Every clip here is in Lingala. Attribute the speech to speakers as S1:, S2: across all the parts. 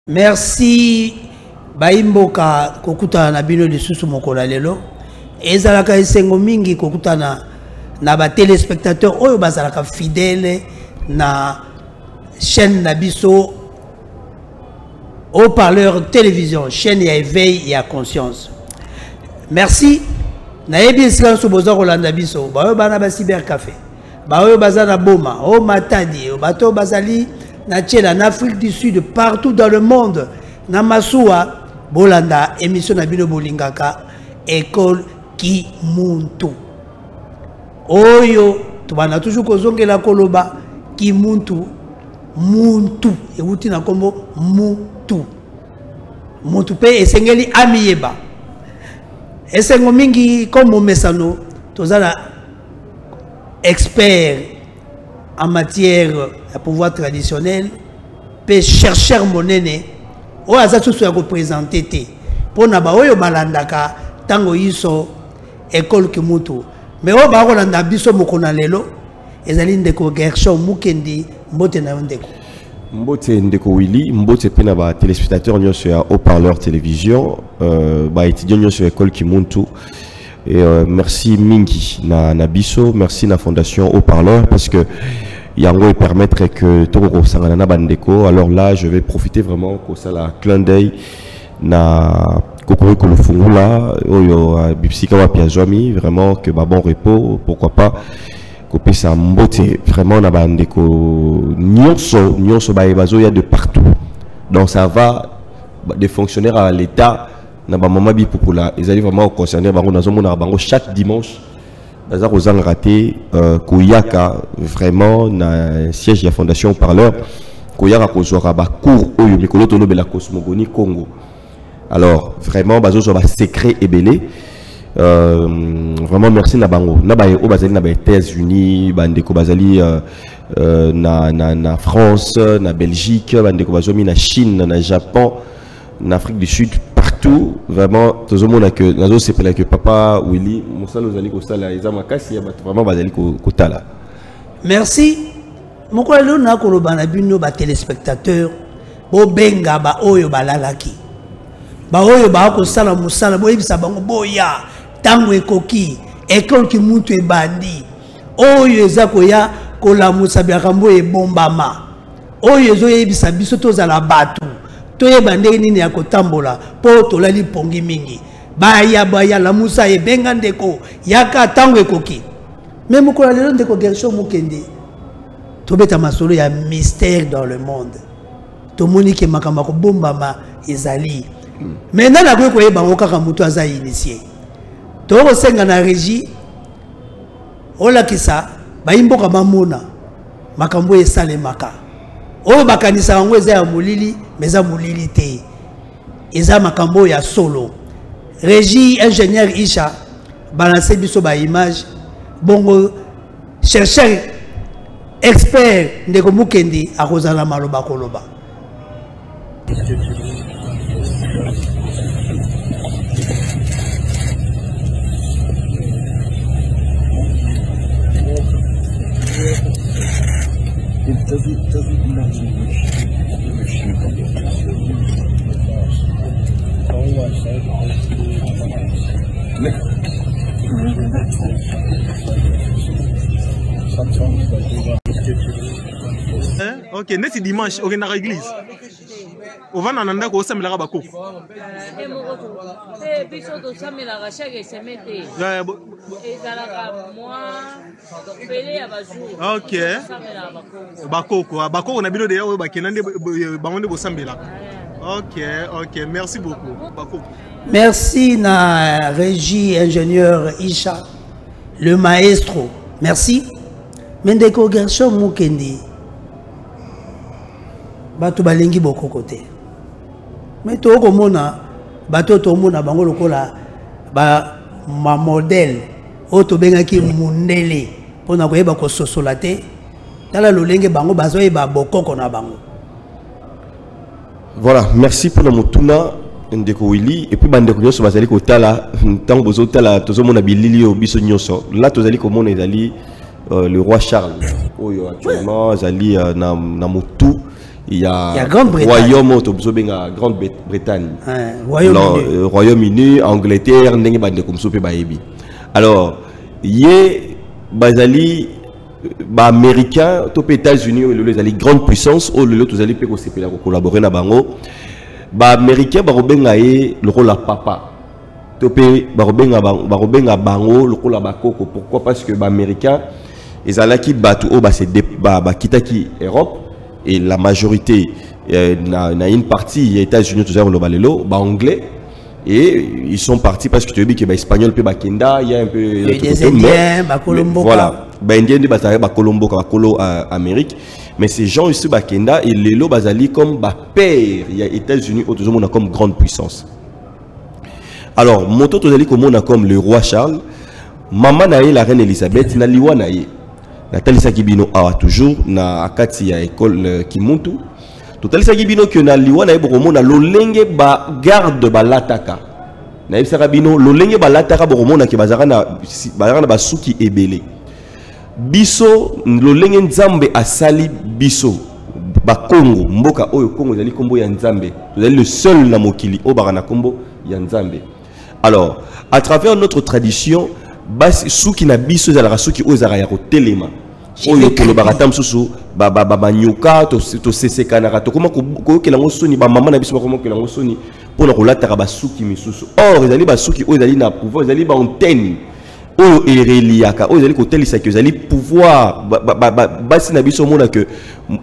S1: Merci Baimboka kokuta na bino lisusu mokola lelo ezalaka esengo mingi kokuta na ba téléspectateurs oyo bazalaka fidèle na chaîne na biso haut-parleur télévision chaîne ya éveil ya conscience. Merci na yebi silence boza kolanda biso bayo bana ba cyber café bayo bazana boma o matadi o bato bazali na Tchela, en Afrique du Sud, partout dans le monde, na Masuwa, Bolanda, émission na bino bolingaka, école ki muntu. Oyo, tubana toujours kozonge la koloba, ki muntu, muntu. Et wuti na kombo, muntu. Muntu pe esengeli amiyeba. Esengo mingi, comme mesano, tozala expert en matière de pouvoir traditionnel, peut chercher monene, ou à ça tout soit représenté. Pour na baoyo balandaka tango iso école kimutu. Mais o ba rolanda biso mokona lelo, ezali ndeko Gershon Mukendi mbote na ndeko.
S2: Mbote ndeko Willy, mbote pena ba téléspectateurs nyoso ya haut-parleur télévision, ba étudiants nyoso ya école kimuntu. Et merci Mingi na biso, merci na fondation haut-parleur parce que yango permettre que Toko Sangana Bandeko. Alors là, je vais profiter vraiment pour ça la clin d'œil na Kokoriko le Fungula, Oyo Bipsika wa Piazomi, vraiment que bon repos, pourquoi pas Kopé sa mbote vraiment na Bandeko nyonso baebazo ya de partout. Donc ça va des fonctionnaires à l'État na ba mama bi popula, ils allaient vraiment concerner bango dans un bango chaque dimanche. Bazar aux raté Koyaka vraiment na siège de la fondation parleur Koyaka kozora ba cours oyo mikolo tono bela cosmogonie Congo. Alors vraiment bazo so ba secret et belé vraiment merci na bango na ba o bazali na ba États-Unis bandeko bazali na France na Belgique bandeko bazomi na Chine na Japon na Afrique du Sud partout vraiment tout le monde que nazo sepela que papa Willy musalo zali ko sala ezama kasi ya bato vraiment bazali ko tala.
S1: Merci mokola lo na ko lobana bino ba téléspectateurs bo benga ba oyo balalaki ba oyo ba ko sala musala bo ibisa bango boya tango ekoki école ki mutu e bandi oyo ezako ya ko la musabya kambo e bombama oyo ezo yebisa biso tozala batu toye bandeki nini ya kotambola po tolali pongi mingi baya la musa e benga ndeko yaka tango ekoki mais mokola lelo ndeko Gershon Mukendi tobeta masolo ya mystère dans le monde tomoni ke makamba ko bombama ezali maintenant na ko yeba ngokaka mutu aza initié to senga na régie ola kisa bayimboka mamona makambo esalemaka oyo bakanisa bango eza ya molili meza molili te eza makambo ya solo régie ingénieur Isha balancer biso ba image bongo chercheur expert ndeko Mukendi akozala maloba koloba.
S3: Ok, c'est dimanche, on est dans l'église. On va dans l'anda ko samela ka bako. Ok. Bako quoi. Bako on a bilo de yawo ba kenande bangonde bo samela. Ok, merci beaucoup. Bako.
S1: Merci na régie ingénieur Isha le maestro. Merci. Mendeko Gershon Mukendi. Bato balengi boko kote. Mais to komona bato to mona bango lokola ba ma modèle o to bengaki mundele pona ko yeba ko sosola te tala lolenge bango bazo yeba bokoko na bango.
S2: Voilà, merci pour le motuna ndeko Willy et puis bandeko nyoso bazali ko tala tango bozo tala tozo mona bilili o biso nyoso là tozali ko mona ezali le roi Charles oyo actuellement azali na motu il y a
S1: Grande-Bretagne.
S2: Grande-Bretagne,
S1: Royaume-Uni,
S2: Angleterre, alors yé bazali ba américain top États-Unis les ali grande puissance ou le tous ali collaborer na bango ba américain ba robenga le rôle à papa topé ba robenga bango le rôle à bakoko. Pourquoi? Parce que ba américain ils allaient qui batu au ba c'est ba kitaki Europe et la majorité na une partie les États-Unis tous le balelo ba anglais. Et ils sont partis parce que tu as dit que l'espagnol peut Kenda, il y a un peu
S1: des Indiens, Colombo.
S2: Voilà, les Indiens de Colombo, Colo Amérique. Mais ces gens ici Kenda et les lots basali comme père, il y a États-Unis autour de comme grande puissance. Alors, moto tozali comme on a comme le roi Charles, maman nae la reine Elisabeth na liwa nae. Nathalie Sakibino a toujours na akati ya école Kimuntu. Total Sagibino que na liwa na eboromo na lolenge ba garde ba lataka na ebisakabino lolenge ba lataka boromo na ke bazara na basuki ebele biso lolenge nzambe asali biso ba Congo mboka oyo Congo zali kombo ya nzambe zali le seul na mokili o barana kombo ya nzambe. Alors à travers notre tradition basi suki na biso zala suki o zara ya kotelema oyo ke le baratam susu ba nyuka to seseka na rato comment ko ke lango soni ba mama na biso comment ke lango soni pour na kolata ba suki misusu. Or ezali ba suki oyo ezali na pouvoir ezali ba antenne oyo ereliaka oyo ezali kotelisa ke ezali pouvoir basi na biso mona que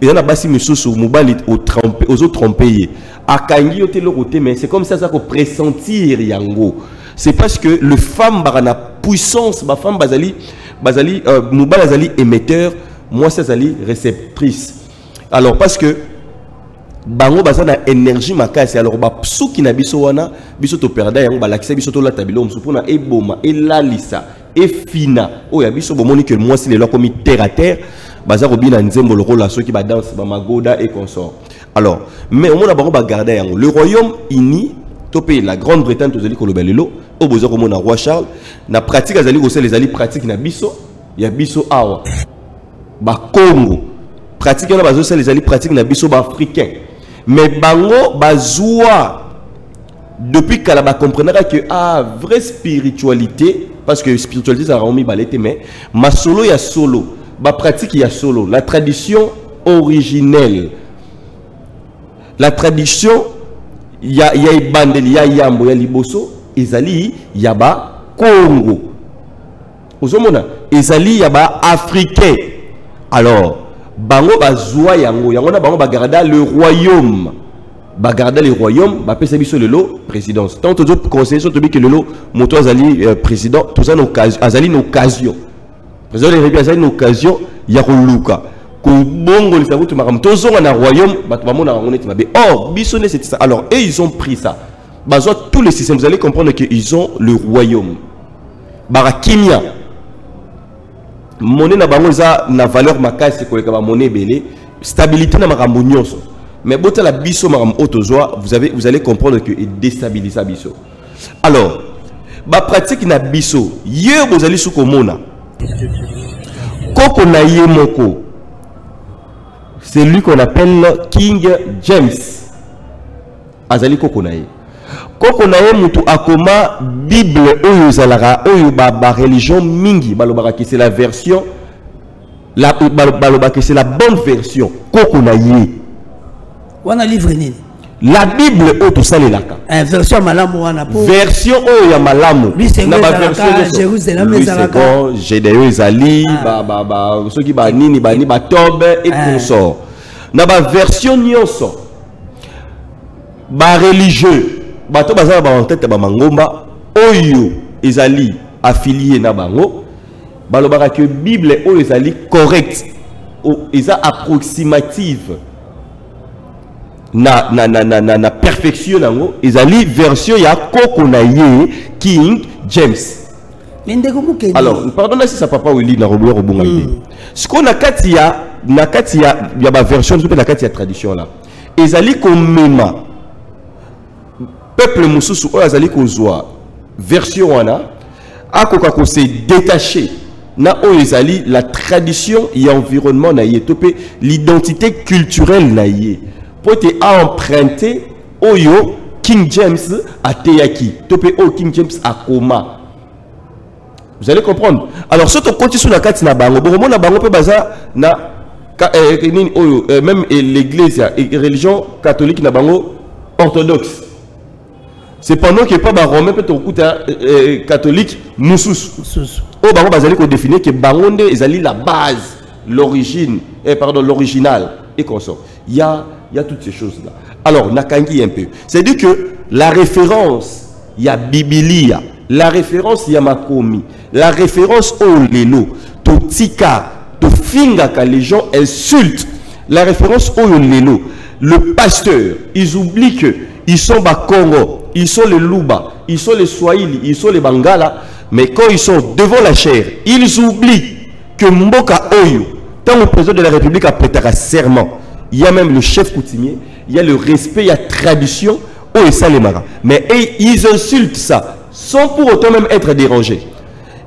S2: ezana basi misusu mobali au tromper aux autres tromper akangi yo te lo côté mais c'est comme ça ko pressentir yango. C'est parce que le femme barana puissance ba femme bazali mobile azali émetteur, moi c'est azali réceptrice. Alors parce que bango bazana énergie makasi alors ba suki na biso wana biso to perda yango ba lakisa biso to la tabilo msupona eboma elalisa efina oya biso bomoni que moi c'est les lois comme terre à terre bazaro bina nzembo le rôle la soki ba danse ba magoda et consort. Alors mais au monde bango ba garder yango le royaume uni topé la Grande-Bretagne tozali kolobelelo au besoin comme on roi Charles na pratique azali aussi les ali pratique na biso ya biso awa ba Congo pratique na bazo les ali pratique na biso ba africain mais bango bazua depuis qu'elle a comprendra que vraie spiritualité parce que spiritualité ça remis balete mais ma solo ya solo ba pratique ya solo la tradition originelle la tradition il y a bandeli ya yambo ya liboso ezali yaba Congo ozomona ezali yaba africain alors bango bazwa yango na bango bagarda le royaume ba pesa biso lelo présidence tant to conseiller so to bi que lelo moto azali président tout ça occasion azali une occasion président de azali une occasion ya koluka ko bongo le sabutu makam tozonga na royaume bato bamona ngone ti mabe or biso ne c'est ça. Alors et ils ont pris ça bazwa tous les systèmes vous allez comprendre que ils ont le royaume barakimia monnaie na bango za na valeur makasi ko ka monnaie belé stabilité na makambo nyonso mais bota la biso makambo otozwa vous allez comprendre que il déstabilise biso. Alors ba pratique na biso ye bozali sukomona koko na ye moko c'est lui qu'on appelle King James azali koko na ye mutu akoma Bible oyo zalara oyo ba religion mingi balobaka que c'est la version balobaka que c'est la bonne version koko na ye
S1: wana livre nini
S2: la Bible oyo tosalelaka
S1: version malamu wana po
S2: version oyo ya malamu
S1: na ba version Jérusalem ezalaka
S2: Gédéon ezali ba soki ba nini bani ba tobe et consort na ba version nyonso ba religieux bato bazala ba en tête ba mangomba oyo ezali affilié na bango balobaka que Bible oyo ezali correct eza approximative na perfection nango ezali version ya koko na ye King James. Alors pardon si ça papa Willy na roblo robunga idée ce qu'on a katia ya ba version sur la katia tradition là ezali komema peuple mususu oyo azali kozwa version wana akoka ko se détacher na oezali la tradition et environnement na yé topé l'identité culturelle na yé pour te emprunter oyo King James a teyaki topé o King James a koma. Vous allez comprendre. Alors ce que continue sur la carte na bango bon na bango pe baza na même l'église et religion catholique na bango orthodoxe. C'est pendant que pas ba romain peut te catholique musus. Oh bango bazali ko définir que bangonde ezali la base, l'origine pardon l'original et consort. Il y a toutes ces choses là. Alors nakangi un peu. C'est-à-dire que la référence il y a Biblia, la référence il y a Makomi, la référence au lelo, to tika, to finga que les gens insultent. La référence au lelo, le pasteur, ils oublient que ils sont bas Congo, ils sont les Luba, ils sont les Swahili, ils sont les Bangala, mais quand ils sont devant la chair, ils oublient que Mboka Oyo, tant le président de la République a prêté un serment, il y a même le chef coutumier, il y a le respect, il y a tradition, oh et ça les maras. Mais ils insultent ça, sans pour autant même être dérangés.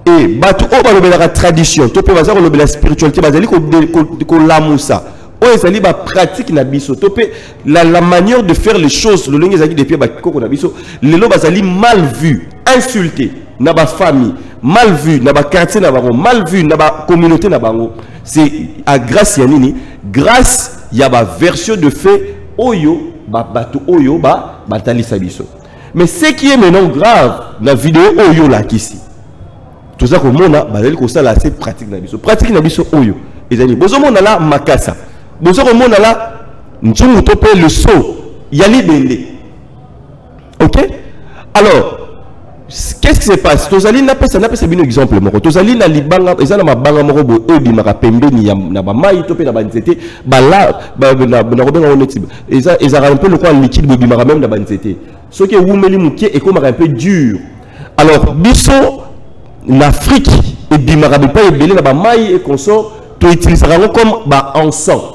S2: Et batu oh la tradition, tu peux la spiritualité, ko lamoussa. Oh ezali ba pratique na biso topé la manière de faire les choses le lingi ezali depuis ba koko na biso lelo bazali mal vu insulté na ba famille mal vu na ba quartier na bango mal vu na ba communauté na bango c'est à grâce ya nini grâce ya ba version de fait oyo ba bato oyo ba talisa biso. Mais ce qui est maintenant grave la vidéo oyo la kisi tout ça comme on a bazali ko sala c'est pratique na biso oyo ezali bozo mona la makasa. Bonjour au monde là, nous sommes le saut, il y a l'idée. Ok? Alors, qu'est-ce qui se passe? Tozali n'a pas un exemple. Tozali na libanga, ezana mabanga morobo ebi marapembe ni na ba mai topé na ba nzete, ba la na robenga onetiba. Ezara un peu le quoi liquide bobi mara même na ba nzete. Ce qui est wumeli mukie et comme un peu dur. Alors, biso l'Afrique et bimarabe pas ebelé na ba mai et consort, to utilisera comme ba encens.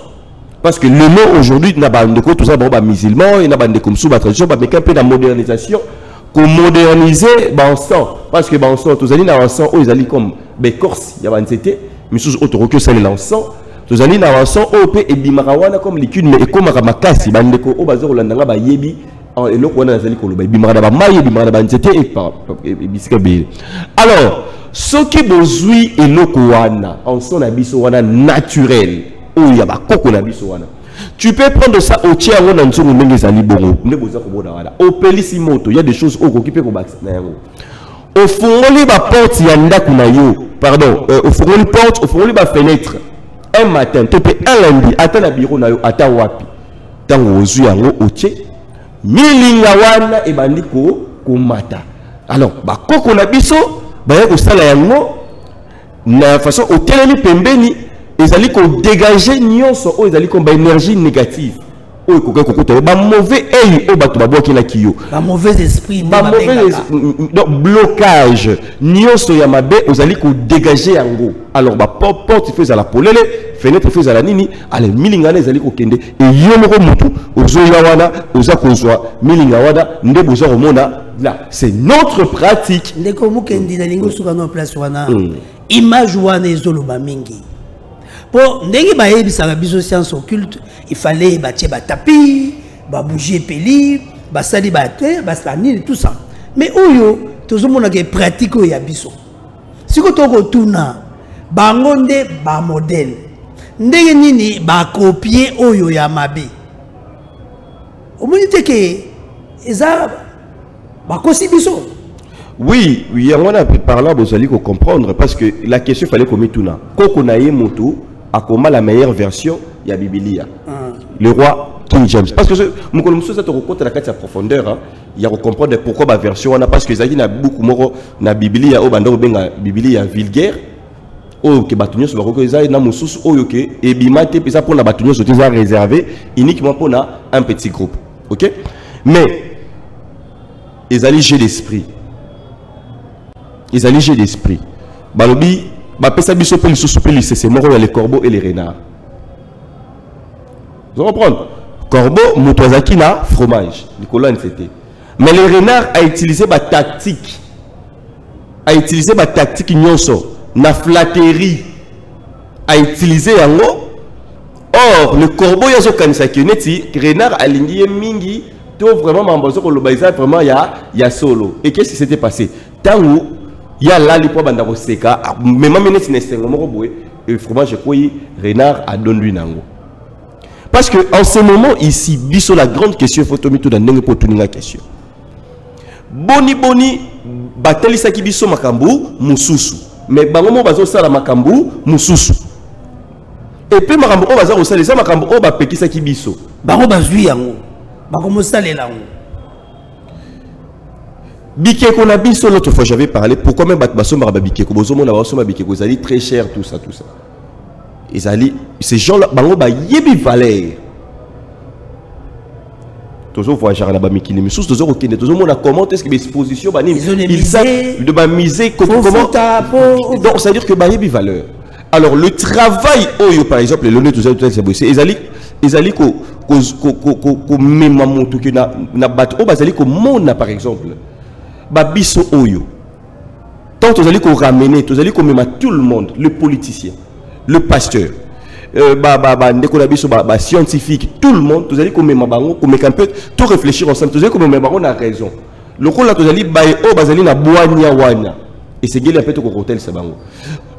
S2: Parce que le mot aujourd'hui, il y a tout ça, musulmans, il y a des tradition, mais un peu de modernisation, qu'on moderniser, parce que l'encens, tous les encens, ils allaient comme des corses, il y a un CT, mais sous autre que ça, l'encens, tous les encens, et bimarawana comme liquide, mais comme ramakasi, bandeko, au bazar, l'andanga, ba yebi, et l'autre, on a zali koloba, bimarada maïe, bimarada CT, et biskabe. Alors, ce qui besoin est l'okoana, en son abisso, wana naturel. Oh, il y a pas tu peux prendre ça au tiers au il y a des choses au occupé au fond les porte yanda kunayo pardon au fond les portes au fond les fenêtre un matin tu peux un lundi attends la bureau nayo ata wapi tango ozu yango otie milinga wana e bandiko komata alors ba koko na biso ba ya ko sala yango na façon hotel pembeni. Ils allaient dégager nyonso ils allaient comme énergie négative oh ba mauvais œil au bato ba qui na kiyo ba mauvais esprit ba mauvais blocage nyonso ya mabe ils allaient dégager yango alors ba porte fait à la polele fenêtre fait à la nini allez milingana ils allaient kende et yomoko mutu ozo yawana oza kozwa milinga wada nde boza romona là c'est notre pratique
S1: ndeko mukendi na lingo suka no place wana image wana ezoloba mingi. Pour ndenge ba yebisaka biso science occulte il fallait batie ba tapis ba bouger peli ba sali ba terre ba sanir tout ça mais oyo tozomona ke pratique oyo ya biso siko toko tuna bango nde ba modèle ndenge nini ba copier oyo ya mabe omoni te ke eza ba kosi biso.
S2: Oui, on a parlé de comprendre parce que la question fallait qu'on mette tout là. Koko na ye moto a comment la meilleure version il y a Biblia. Le roi King James. Parce que mon collègue ça te raconte la carte à profondeur il y a comprendre pourquoi ma version on a parce que ça y a beaucoup moro na Biblia au bando benga Biblia vulgaire. Oh que batunyo sur le ça na mususu oh que et bimate ça pour la batunyo c'est réservé uniquement pour un petit groupe. OK? Mais ils allaient j'ai l'esprit. Ils allaient j'ai l'esprit. Balobi ba pesa biso pe lisusu pe c'est moro les corbeaux et les renards. Vous comprenez? Corbeau mutwazaki na fromage, Nicolas c'était. Mais les renards a utilisé ba tactique. A utilisé ba tactique nyonso na flatterie à utiliser yango. Or le corbeau ya zo kanisa keneti renard alingi mingi to vraiment mambozo ko lobaisa vraiment ya solo. Et qu'est-ce qui s'était passé? Tango ya là li po banda ko seka même meneti nesengo moko boye et vraiment je crois renard a donné lui nango. Parce que en ce moment ici biso la grande question faut tomber tout dans ndenge pour tuninga question. Boni batelisa ki biso makambu mususu mais bango mo bazo sala makambu mususu. Et puis makambu o baza ko sala ça makambu o ba pekisa ki biso
S1: bango bazui yango bako mo salela yango.
S2: Bikeko na biso l'autre fois j'avais parlé pourquoi même baso maraba bikeko bozo mona baso ma bikeko zali très cher tout ça. Ils allaient ces gens là bango ba yebi valeur. Toujours voyager na ba mikili misus toujours okende toujours mona comment est-ce que l'exposition ba ni ils savent de ba miser comment donc ça veut dire que ba yebi valeur. Alors le travail oyo par exemple le tout ça c'est bossé ils allaient ko même moto que na bato o bazali ko mona par exemple ba biso oyo tant vous allez ko ramener vous allez ko même tout le monde le politicien le pasteur ndeko na biso ba scientifique tout le monde vous allez ko même bango ko mettre un peu tout réfléchir ensemble vous allez ko même bango na raison le rôle là vous allez bailler o bazali na boania wana et c'est gélé un peu ko hôtel sabango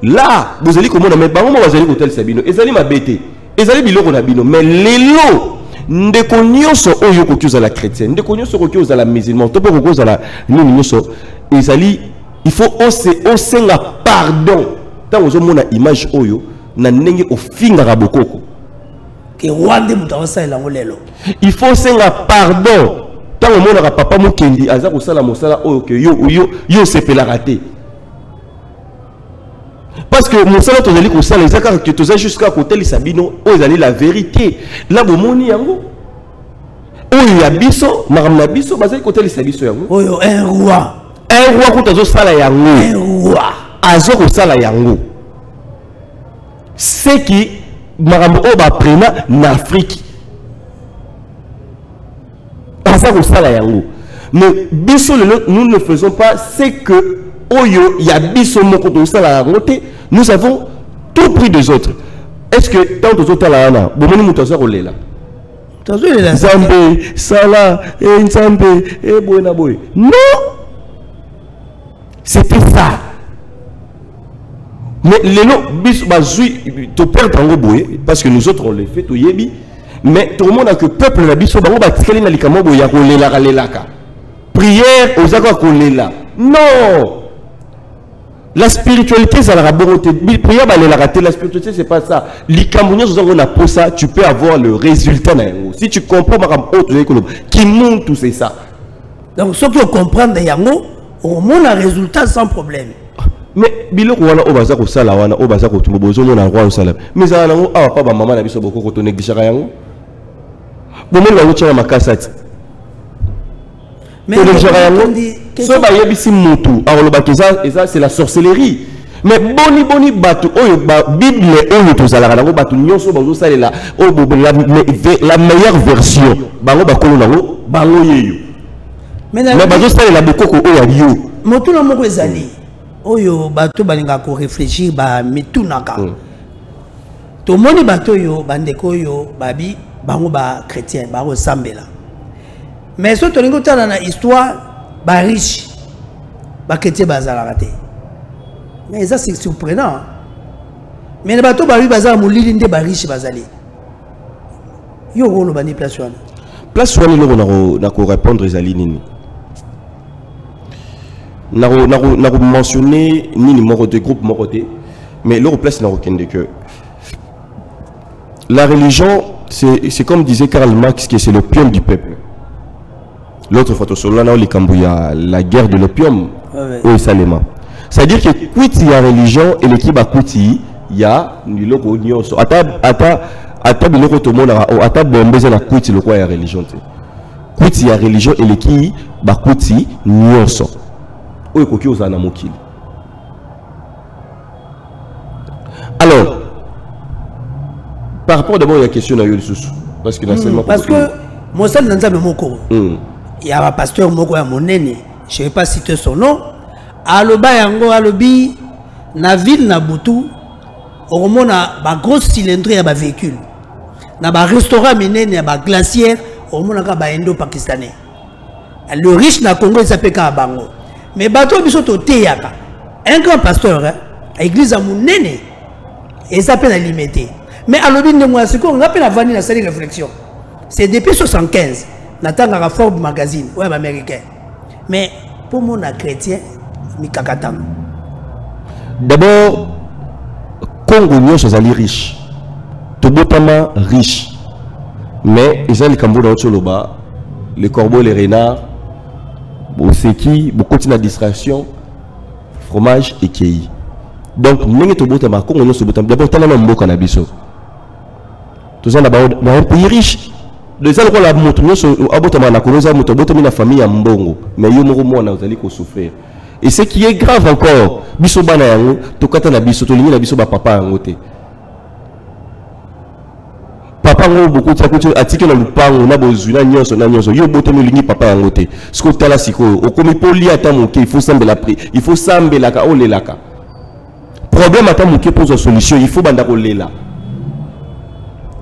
S2: là vous allez comment mais bango vous allez hôtel sabino et allez mabete et allez biloko na bino mais lelo ndeko nyonso oyo ko kyoza la chrétienne ndeko nyonso ko kyoza la musulman to ko kyoza la nini nyonso ezali il faut osenga pardon tant ozo mona image oyo na ndenge ofinga ka bokoko
S1: ke wande mutawasa elango lelo
S2: il faut osenga pardon tant o mona ka papa mokendi aza ko sala mosala oyo ke yo sepela raté. Parce que mon salaire tozali ko sala ezaka que toza jusqu'à côté li sabino o ezali la vérité là bo moni yango oyo ya biso makamna biso bazali côté li sabiso yango
S1: oyo un roi
S2: ko tozo sala yango
S1: un roi
S2: azo ko sala yango c'est qui makambo o ba prena na Afrique azo ko sala yango mais biso nous ne faisons pas c'est que oyo ya biso moko to sala yango te. Nous avons tout pris des autres. Est-ce que tant que tout à la ana, bon moni mutazo ko lela.
S1: Mutazo lela.
S2: Nzambe, sala, nzambe, boyna boy. Non. C'était ça. Mais les lots bis bazui to perdre en boy parce que nous autres on les fait to yebi. Mais tout le monde a que peuple la biso bango ba tikeli na likamo boy ya ko lela lelaka. Prière aux akwa ko lela. Non. La spiritualité, ça la bonté. La spiritualité, c'est pas ça. Tu peux avoir le résultat. Si tu comprends, qui monte tout c'est ça.
S1: Donc, ce que comprendre, on a un résultat sans problème.
S2: Mais bilo ko wana obaza ko sala wana obaza ko tumbo bozo mona roi sala. Mais ça na awa pa ba mama na biso boko ko to neglisha yango. Bo mo la wucha makasati. Mais so ba yebisi mutu ça c'est la sorcellerie. Mais boni batu oyo ba bible oyo to zalaka nango batu nyonso bazo salela o la meilleure version bango bakolo nango bango yeyo. Mais bazo salela bokoko oyo yo
S1: mutu na moko ezali oyo batu balinga ko réfléchir ba mitunaka to moni batu yo bandeko yo babi bango ba chrétien bango sambela. Mais ce que tu as dans l'histoire, bah riche, bah chrétien bazar raté. Mais ça c'est surprenant. Mais les bateaux bah lui bazar moulin de bah riche bazali. Yo rôle bani place one.
S2: Place one nous na ko répondre ezali nini. Na mentionner nini moko de groupe moko te. Mais leur place na aucun que la religion c'est comme disait Karl Marx que c'est le pion du peuple. L'autre photo sur la guerre de l'opium au Salema. C'est-à-dire que il y a religion et l'équipe à Kouti, il y a une loco nyoso. Ata biloko to mona ata bombeze na Kouti le quoi il y a religion. Kouti il y a religion et l'équipe ba Kouti nyoso. Oyo koki ozana mokili. Alors par rapport d'abord à la question na yo lisusu parce que
S1: parce que moi ça dans nzambe moko. Il y a un pasteur moko ya monene, je ne vais pas citer son nom. Aloba yango alobi na ville na Butu au mona ba grosse cylindrée ya ba véhicule na ba restaurant minene ya ba glacière au mona ka ba indo-pakistanais. Le riche na Congo il s'appelle ka bango. Mais bato biso to teyaka. Un grand pasteur à église à munene et ça peut la limiter. Mais à l'objet de moi c'est qu'on appelle la vanille la salle de réflexion. C'est depuis 75 natanga ka Forbes magazine ouais américain. Mais pour mon chrétien mikakatang.
S2: D'abord Congo nyo sozali riche. Tobotama riche. Mais ils ont les cambo dans Choloba, les corbeaux, les renards, c'est qui, beaucoup de distraction, fromage et kei. Donc, nous avons Tobotama, Congo nyo sobotama. D'abord, t'as un mot cannabis. Tout ça, dans un pays riche. De ça, on a montré que Abotama na Congo, on a une famille à Mbongo, mais il y a un allez souffrir. Et ce qui est grave encore, biso bana yango, tokata na biso, tolingi na biso ba papa yango te. Papa ngo beaucoup de choses atike na lupango na bozuna nyonso na nyonso yo boto melingi papa yango te. Ce que tala siko, okomi poli ata moke, il faut sambela pri, il faut sambela ka olelaka. Problème ata moke pose solution, il faut banda ko lela.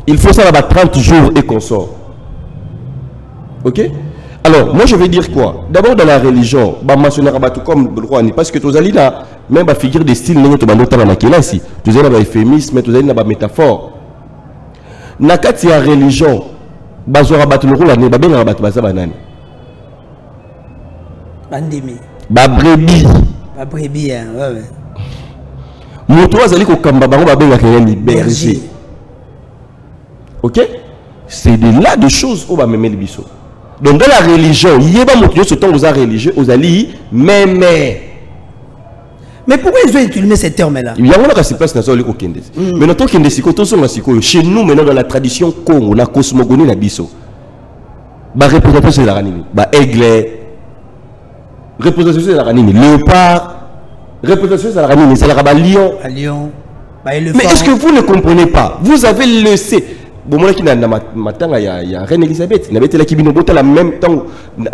S2: Il faut ça là-bas 30 jours et qu'on sort. OK? Alors, moi je vais dire quoi? D'abord dans la religion, comme parce que tu as là, même la figure de style, tu as une euphémisme, tu as une métaphore. Dans la religion, tu as une
S1: brebis.
S2: OK? C'est de là de choses où on va me mettre le biseau. Donc dans la religion, il y a pas mon ce temps aux religieux, aux alliés, mais
S1: pourquoi ils ont utilisé ces termes-là?
S2: Il y a un qui se passe dans le Kende. Mais notre Kende chez nous maintenant dans la tradition Congo, la cosmogonie na biso. Ba représentation de la ranini, ba aigle, représentation de la ranini, léopard, représentation de la ranini, c'est la lion.
S1: Lion.
S2: Mais est-ce que vous ne comprenez pas? Vous avez laissé bon moi qui n'a matanga ya reine Elisabeth n'avait été qui bino bota la même temps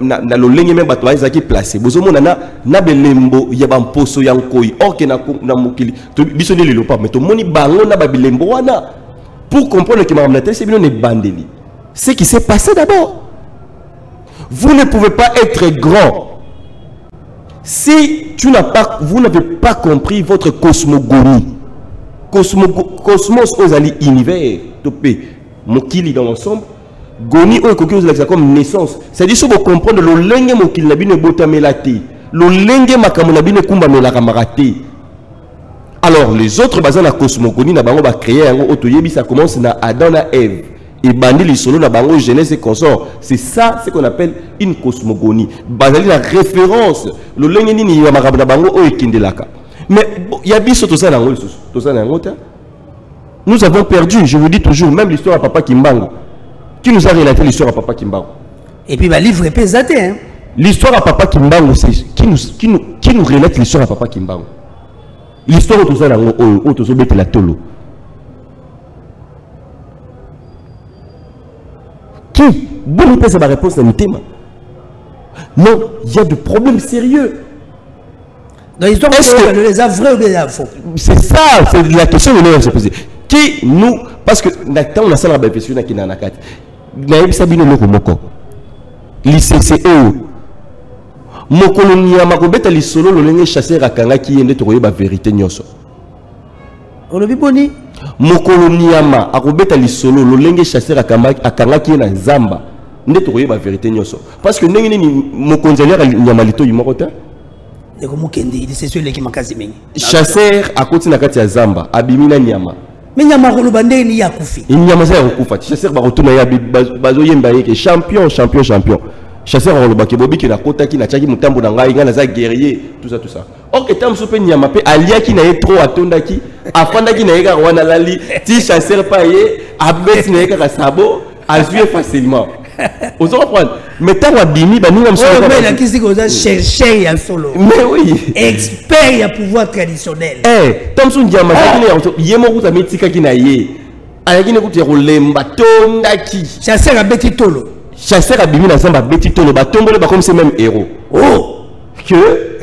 S2: na lo lenge même bato za qui placé bozomo na belembo ya ba mposo ya nkoi or que na mokili to biso ne lelo pas mais to moni bango na ba belembo wana pour comprendre que madame Nathalie c'est bino ne bandeli. Ce qui s'est passé d'abord, vous ne pouvez pas être grand si vous n'avez pas compris votre cosmogonie. Cosmos ozali univers topé mokili dans l'ensemble goni o ekoki ozala comme naissance, c'est-à-dire si vous comprenez le lenge mokili na bino botamela te le lenge makambo na bino kumba melaka marate. Alors les autres bazan na cosmogonie na bango ba créer yango otoyebi, ça commence na Adam na Ève et bandi li solo na bango Genèse et consort. C'est ça ce qu'on appelle une cosmogonie, bazali la référence le lenge nini ya makambo na bango o ekindelaka. Mais il y a biso tout ça dans nous avons perdu, je vous dis toujours, même l'histoire à Papa Kimbango. Qui nous a relaté l'histoire à Papa Kimbango? Et puis, livre est pesate. Hein? L'histoire à Papa Kimbango, c'est qui nous relate l'histoire à Papa Kimbango? L'histoire tout ça dans la tolo. Qui? Bon, c'est ma réponse dans le thème. Non, il y a des problèmes sérieux.
S1: Dans l'histoire, les vrais ou les faux? C'est ça,
S2: c'est la question que nous se poser. Qui nous, parce que on a ça la belle qui n'a pas na sabino moko l'ICCE mokolonia makobeta lisolo lolenge chasseur akanga ki yende to ba vérité nyoso
S1: olobi boni
S2: mokolonia ma akobeta lisolo lolenge chasseur akanga ki na zamba nde to ba vérité nyoso parce que ndenge ni mokonzalier nyamalito yimokota
S1: et comme kende c'est celui qui makazi mengi
S2: chasseur akoti na kati ya zamba abimina nyama.
S1: Mais nyama koloba ndenge ni yakufi
S2: nyama za yakufa chasseur ba retourna ya bazo yemba yeke champion chasseur koloba ke bobi ki na kota ki na chaki mutambo na ngai ngana za guerrier tout ça ok tam sope nyama pe alia ki na ye trop atonda ki afanda ki na ye ka wana lali ti chasseur pa ye abeti na ye ka sabo azue facilement. Vous comprenez? Mais tant que bimi ba ninga msolo
S1: mais la kisi ko za chercher ya solo.
S2: Mais oui,
S1: expert ya pouvoir traditionnel.
S2: Tamson diama ki ne yemo kuta metika ki na ye. Ayaki ne kuta rolemba tonda ki.
S1: Chasseur a beti tolo.
S2: Chasseur a bimi na zamba beti tolo ba tombole ba comme c'est même héros.
S1: Oh,
S2: que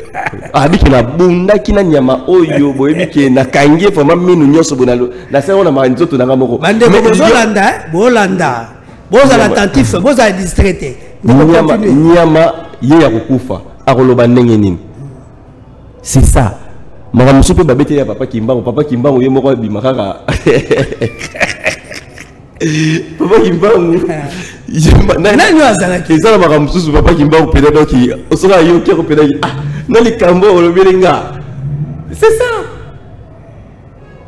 S2: Abiki na bunda kina nyama oyo boyebi ke na kangie vraiment minu nyoso bonalo na sero na manzoto na ngamoko
S1: bande bolanda bolanda boza attentif boza distraité
S2: nyama ye ya kukufa akoloba ndenge nini c'est ça mara musupe babete ya papa kimbango ye moko bimakaka papa kimbango
S1: nani azalaki
S2: ezala mara mususu papa kimbango peut-être ki osola yo kero peut-être non les cambo olobelinga c'est ça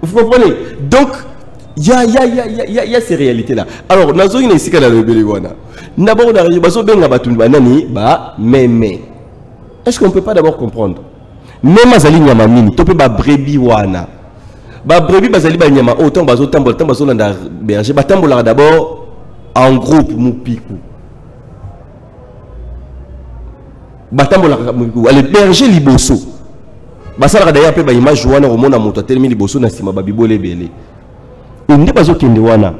S2: vous comprenez donc il y a ces réalités là alors nazo ina isika na lobeli wana d'abord na baso benga batu banani ba meme est-ce qu'on peut pas d'abord comprendre même azali nyama nini to pe ba brebis wana ba brebis bazali ba nyama autant bazo tambola tambazo landa berger ba tambola d'abord en groupe mupiku batambola le berger liboso basala d'ailleurs pe ba image wana romona moto telemi liboso na sima ba bibole belé inde bazo kende wana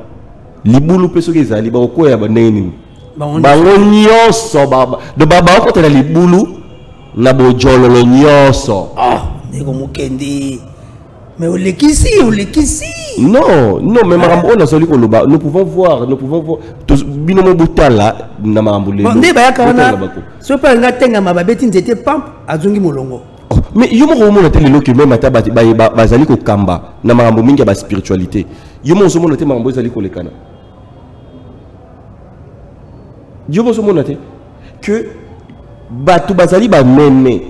S2: libulu peso ke zali ba ko ya ba neni bango nyonso baba de baba ko tela libulu na bojolo nyonso
S1: ndeko mukende mais olekisi
S2: non mais marambo on a soli ko loba nous pouvons voir binomo butala na marambo le
S1: ndé ba yakana so pa nga tenga mababeti nzete pamp azungi molongo
S2: mais yo mo mona te lelo ke même ata bazali ko kamba na marambo mingi ba spiritualité yo mo so mona te marambo ezali ko lekana yo mo so mona te que batu bazali ba meme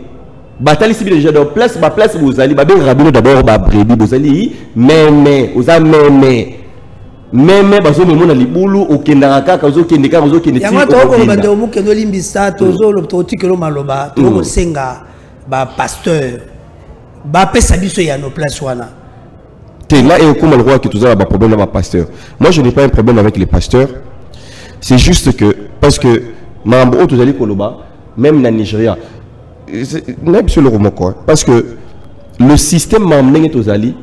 S2: batali sibi déjà dans place bozali ba ben rabino d'abord ba brebi bozali meme oza meme bazo mona libulu okendaka kaka ozokende kaka ozokende ti
S1: yango to ko bande omukendo limbisa tozolo totikelo maloba to senga ba pasteur ba pesa biso ya no place wana
S2: te là et comme le roi qui toujours ba problème avec pasteur moi je n'ai pas un problème avec les pasteurs c'est juste que parce que mambo tozali koloba même na Nigeria parce que le système mamnenge tozali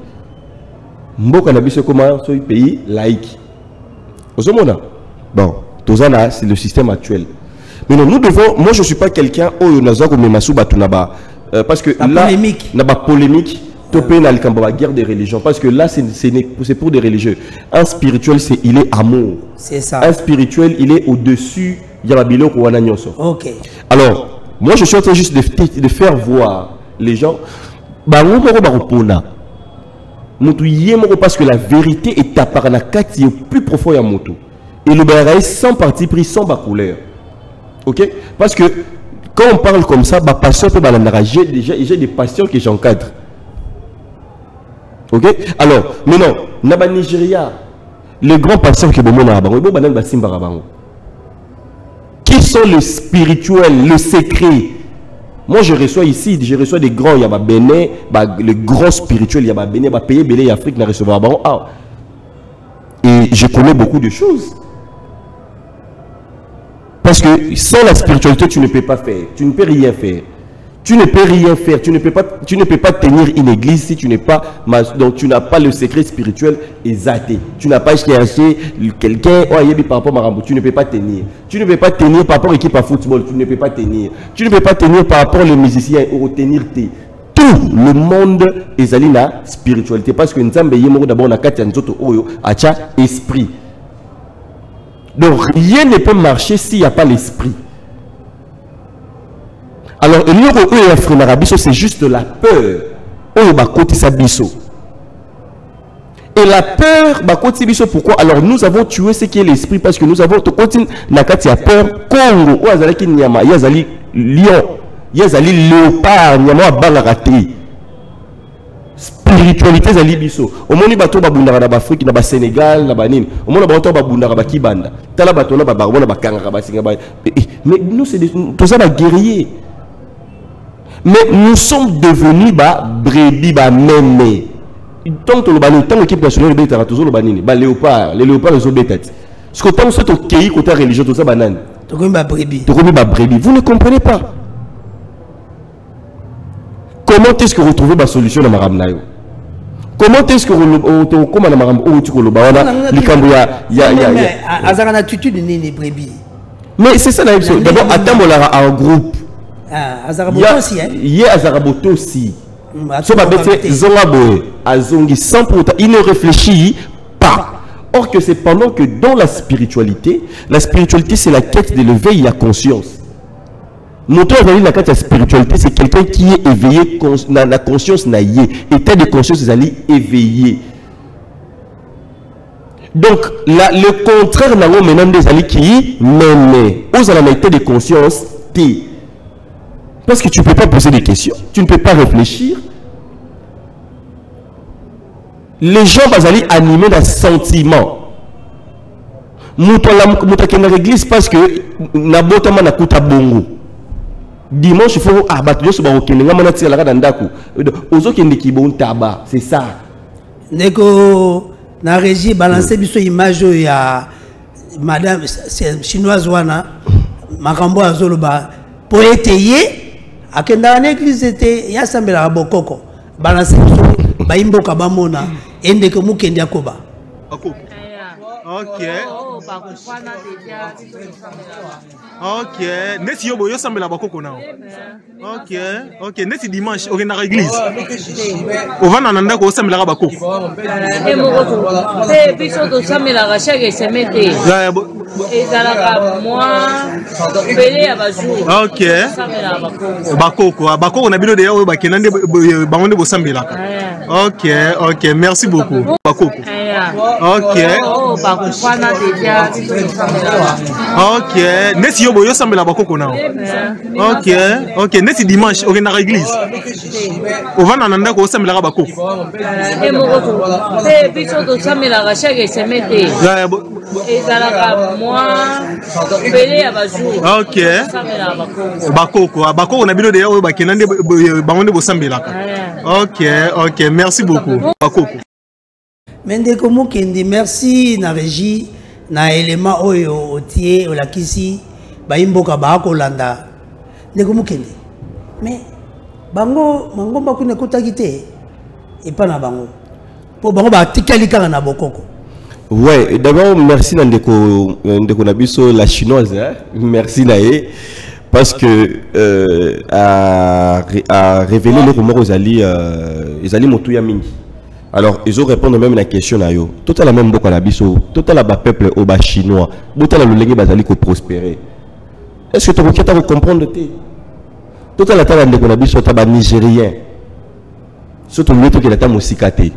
S2: mboka na biso comment ce pays laïque bon tozana c'est le système actuel mais non, nous devons moi je suis pas quelqu'un oyo naza ko memasu batu na ba parce que
S1: la
S2: là
S1: polémique
S2: na ba polémique topé na likamba guerre des religions parce que là c'est pour des religieux un spirituel c'est il est amour
S1: c'est ça
S2: un spirituel il est au-dessus ya biloko wana nyoso
S1: OK
S2: alors moi je suis en train juste de faire voir les gens bango moko bakopona mutu yemoko parce que la vérité est apparue na kati plus profond ya mutu et le baraï sans parti pris sans bas couleur. OK parce que quand on parle comme ça ba pasteur peut balandara j'ai des pasteurs que j'encadre. OK alors maintenant na ba Nigeria les grands pasteurs que bomona bango bo banan ba simba bango qui sont les spirituels, le secret. Moi je reçois ici, je reçois des grands, il y a Bénin, les grands spirituels, il y a Bénin, il y a pays Bénin, Afrique, n'a recevoir baron. Et je connais beaucoup de choses. Parce que sans la spiritualité, tu ne peux pas faire, tu ne peux rien faire. Tu ne peux rien faire, tu ne peux pas tenir une église si tu n'es pas, donc tu n'as pas le secret spirituel exaté. Tu n'as pas cherché quelqu'un, par rapport à Marambo, tu ne peux pas tenir. Tu ne peux pas tenir par rapport à l'équipe à football, tu ne peux pas tenir. Tu ne peux pas tenir par rapport aux musiciens ou tenir tout le monde est allé la spiritualité parce que nous avons d'abord na katia nzoto oyo acha esprit. Donc rien ne peut marcher s'il n'y a pas l'esprit. Alors, c'est juste la peur. Et la peur, pourquoi? Alors, nous avons tué ce qui est l'esprit parce que nous avons peur. Congo, Yazali lion, Yazali léopard, spiritualité zali biso. Omoni bato babundaka na Afrique, na Sénégal, na banini. Omoni bato babundaka ba Kibanda. Tala bato na babona bakanga basinga ba. Mais nous c'est tout ça ba guerrier. Mais nous sommes devenus brebis, mémé. Tant que l'équipe nationale est toujours le léopard, les léopards sont bêtes. Ce que tant que c'est OK, côté religieux, tout ça, banane. Vous ne comprenez pas. Comment est-ce que vous trouvez la solution dans Maram Nayo? Comment est-ce que vous comment dans Maram où tu le bawana
S1: Azara attitude n'est brebis.
S2: Mais c'est ça la même chose. D'abord, attends, on a un groupe.
S1: Azaraboto aussi, hein?
S2: Il y a Azaraboto aussi. Sans pour autant, il ne réfléchit pas. Or que c'est pendant que dans la spiritualité c'est la quête de l'éveil et la conscience. Notre la quête de la spiritualité, c'est quelqu'un qui est éveillé, la conscience n'a y état de conscience est allé éveillé. Donc le contraire n'a maintenant des alliés qui mais aux alamaités de conscience t'es. Parce que tu ne peux pas poser des questions, tu ne peux pas réfléchir. Les gens vont aller animer d'un sentiment. Mouta qui l'église parce que na botama na kuta bongo. Dimanche il faut abattre sur ba okende ngama na tsela ka ndako. Ozo kende ki bon taba, c'est ça.
S1: Ndeko na régie balancer biso image ya madame chinoise wana makambo azoloba po étayer akenda na église était ya sambela bokoko balancer biso baimboka bamona endeke mukende akoba.
S3: Ok. Ok. Nesi yobo yo sambela bakoko nao. Ok. Ok. Nesi dimanche au na église. Au vana nanda ko sambela bakoko.
S4: Et moko. Et biso to sambela chaque semaine. Et zalaka moi belé ya bajour.
S3: Ok. Bakoko. Bakoko na bino de yo bakenande bangonde bo sambela. Ok. Ok. Merci beaucoup. Bakoko. Ok. Ok. Nesi yobo yo sambela bakoko nao. Ok. Ok. Nesi dimanche au na église. Au vana nanda ko sambela bakoko.
S4: Et moko. Et biso to sambela chaque semaine. Et zalaka moi belé ya bajour.
S3: Ok. Bakoko. Bakoko na bino de yo bakenande bangonde bo sambela. Ok. Ok. Merci beaucoup. Bakoko.
S1: Mendeko Mukindi, merci na régie na élément oyo otie olakisi baimboka baako landa. Ndeko Mukindi. Mais bango mangomba kuna kotakite et pas na bango. Po bango ba tikali kanga na bokoko.
S2: Ouais, d'abord merci Ndeko Nabiso la chinoise hein? Merci nae parce que a révélé les rumeurs aux alliés Motuya Mingi. Alors, ils ont répondu même à la question à eux. Tout à la même boka la biso, tout à la bas peuple au bas chinois, tout à la lengue bazali ko prospérer. Est-ce que tu veux comprendre tout à la table de la biso taba nigérien. Surtout le truc qui est la mosikate.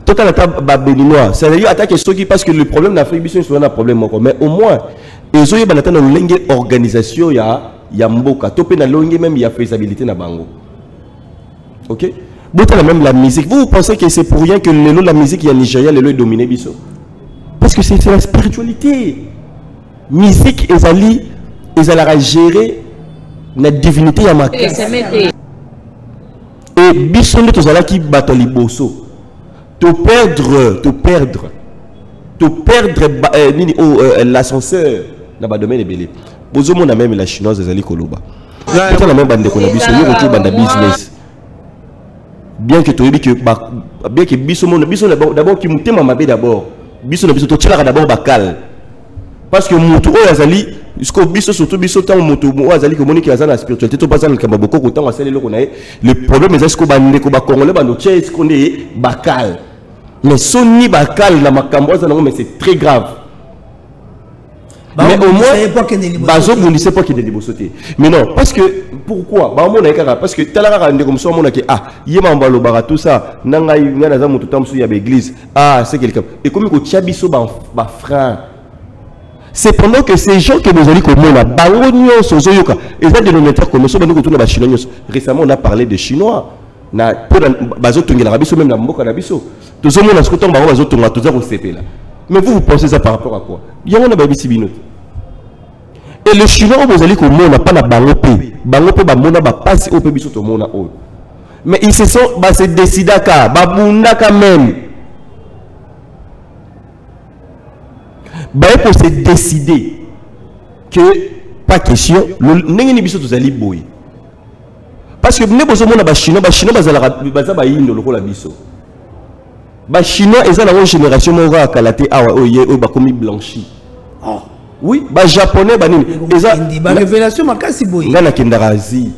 S2: Tout à la table bas béninois. Ça veut dire attaquer ceux qui parce que le problème d'Afrique biso c'est un problème encore. Mais au moins, ils ont eu banata na lengue organisation ya mboka. Topé na lengue même il y a faisabilité na bango. OK? Même la musique. Vous pensez que c'est pour rien que la musique il y a Nigeria, le est dominé biso? Parce que c'est la spiritualité. Musique, ils allaient gérer la divinité à ma case. Et biso ne tous qui battent les bosso. Te perdre l'ascenseur dans le domaine de Bélé. Bozo mon même la chinoise des ali koloba. C'est la même bande de biso, nous retour bande business. Bien que tu biso d'abord qui mutema mabe d'abord biso to tchela d'abord bakal parce que mutu o yazali jusqu'au biso surtout biso tant mutu o yazali que moni qui azana spiritualité to pas dans le kamaboko ko tant asali le konae le problème est que bande ko ba congolais bando tche est qu'on est bakal mais soni bakal na makambo za mais c'est très grave. Mais au moins, bazo bundise pas qu'il y ait des bossotés. Mais non, parce que pourquoi? Bah on a parce que talara ande comme ça on a que yema mbalo bara tout ça nanga ngana za mutu tamsu ya l'église c'est quelqu'un et comme ko tchabiso ba frère. C'est pendant que ces gens que vous allez commander bango nyonso zoyoka et ça dénominateur comme ça bango tuna ba chinois. Récemment on a parlé de chinois na bazo tungela biso même na mboka na biso. Tout ça on a ce que ton bazo tunga tout ça au CP là. Mais vous pensez ça par rapport à quoi? Il y a un babisi binot. Et le chinois vous allez comme on n'a pas la bangope bamona ba passe au pébiso to mona o. Mais ils se sont se décida ka babunda quand même. Bah pour se décider que pas question n'engeni biso to zali boy. Parce que ne bozo mona ba chinois bazala ba yindo lokola biso. Ba chinois eza na une génération mora kalate awa oye o ba komi blanchi. Oui, bah japonais bah nini.
S1: Ba révélation makasi boy.
S2: Ngana kendarazi.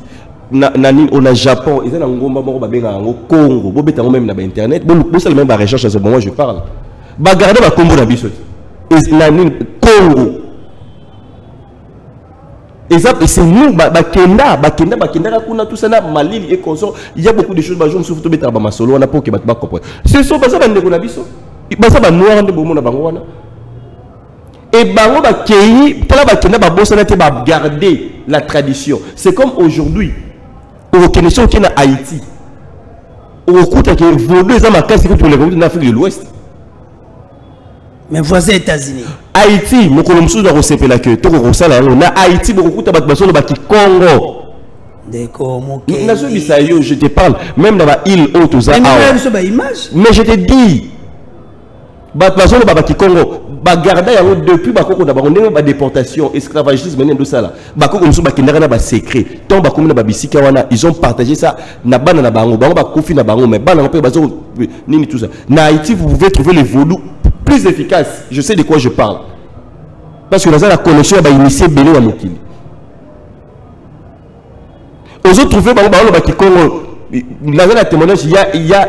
S2: On a Japon, ils ont un ngomba moko ba benga ngo Congo. Bo beta même na ba internet. Bo ça même ba recherche à ce moment je parle. Ba garder ba Congo na biso. Et na nini Congo. Et c'est nous ba kenda kuna tout ça na malili et consort. Il y a beaucoup de choses ba je me souviens to beta ba masolo na pour que ba comprendre. Ce sont ba ça ba ndeko na biso. Ba ça ba noir de bomo na bango wana. Et bango ba kei pela ba kenda ba bossa na te ba garder la tradition. C'est comme aujourd'hui au Kenya qui est en Haïti. Au côté que voler ça ma casse que tu les vois en Afrique de l'Ouest.
S1: Mais voisin États-Unis.
S2: Haïti, mon colomso doit recevoir la queue. Tout le ça na Haïti beaucoup de bateaux ba qui Congo.
S1: D'accord, mon
S2: je te parle même dans la île haute aux mais je te dis bateaux ba qui Congo. Bagarda yango depuis bakoko na bango ba déportation esclavagisme nendo sala bakoko musu bakendaka na ba secret tant bakomi na babisika wana ils ont partagé ça na bana na bango ba kofi na bango mais bana pe bazo nini tout ça na Haïti vous pouvez trouver les vaudous plus efficaces je sais de quoi je parle parce que dans la connexion ba initié belé na mokili aux autres trouver bango ba ki Congo la zone témoignage il y a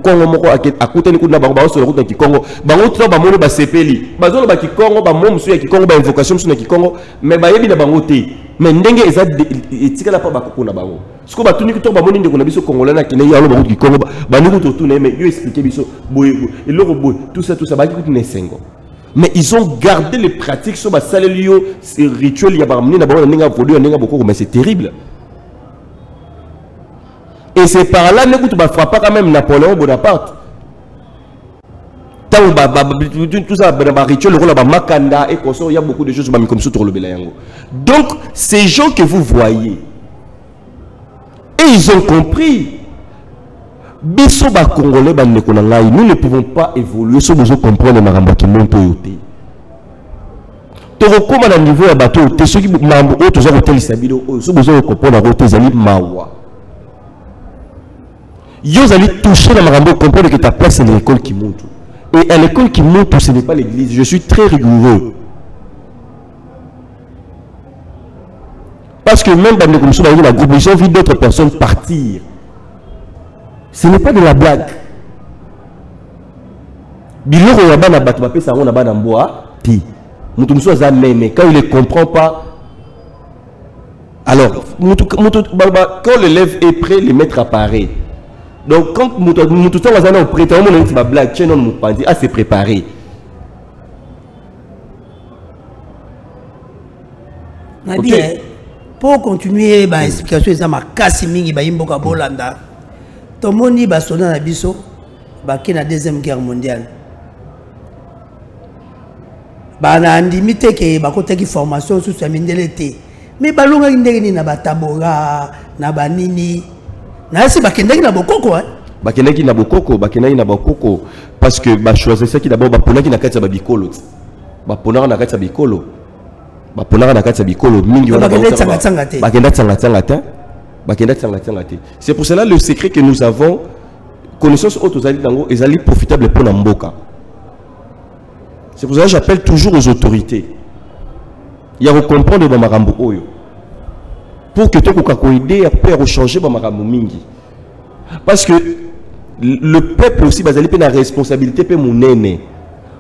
S2: Congo moko à côté de na bango sur la route de Congo bango to ba mono ba sepeli bazolo ba Congo ba mom su ya Congo ba invocation su na Congo mais ba yebi na bango te mais ndenge eza etikala pa ba kokona bango siko ba tuni to ba moni ndeko na biso congolais na kine ya lo ba route Congo ba ndeko to tourner mais yo expliquer biso boye et le robot tout ça ba ki ne sengo mais ils ont gardé les pratiques sur ba salelio ces rituels ya ba mni na bango ndinga vodu ndinga boko mais c'est terrible. Et c'est par là que tu vas frapper quand même Napoléon Bonaparte. Tout ça, rituel, Makanda et il y a beaucoup de choses comme ça sur le Bélayango. Donc, ces gens que vous voyez, et ils ont compris. Bisoba Congolais, nous ne pouvons pas évoluer sans nous comprendre les marambas qui montent au thé. Tu recommandes à niveau à bateau, tu ceux qui m'ont autres hôtels Sabido, ceux qui ont comprendre à hôtel Zali Mawa. Ils allaient toucher la marambo, comprendre que ta place c'est l'école qui monte. Et à l'école qui monte, ce n'est pas l'église. Je suis très rigoureux. Parce que même dans la groupe, ils ont vu d'autres personnes partir. Ce n'est pas de la blague. Biloko yabana batmapé ça on a ban en bois. Puis, quand il ne comprend pas. Alors, quand l'élève est prêt, le maître apparaît. Donc, quand tout le temps, on a prêté, on a dit ma blague, on a s'est préparé.
S1: Nabi, pour continuer, l'explication, ça m'a cassé mingi, imboka bolanda. Tomoni basona na biso, baki na deuxième guerre mondiale. Bana andimite ke bakotaki formation sous sa mindelete. Mais balonga ndenge na batabora, na banini. Nasi bakendaki na bokoko hein.
S2: Bakendaki na bokoko parce que ba choisir ça qui d'abord ba ponaki na kati ya bikolo. Ba ponaka na kati ya bikolo. Ba ponaka na kati ya bikolo mingi wana ba tsanga te. Bakenda tsanga te. C'est pour cela le secret que nous avons connaissance autres aux dango et ali profitable pour Namboka. C'est pour cela que j'appelle toujours aux autorités. Il y a à comprendre dans marambo oyo. Pour que tu aies à changer mingi. Parce que le peuple aussi a la responsabilité pour mon aîné.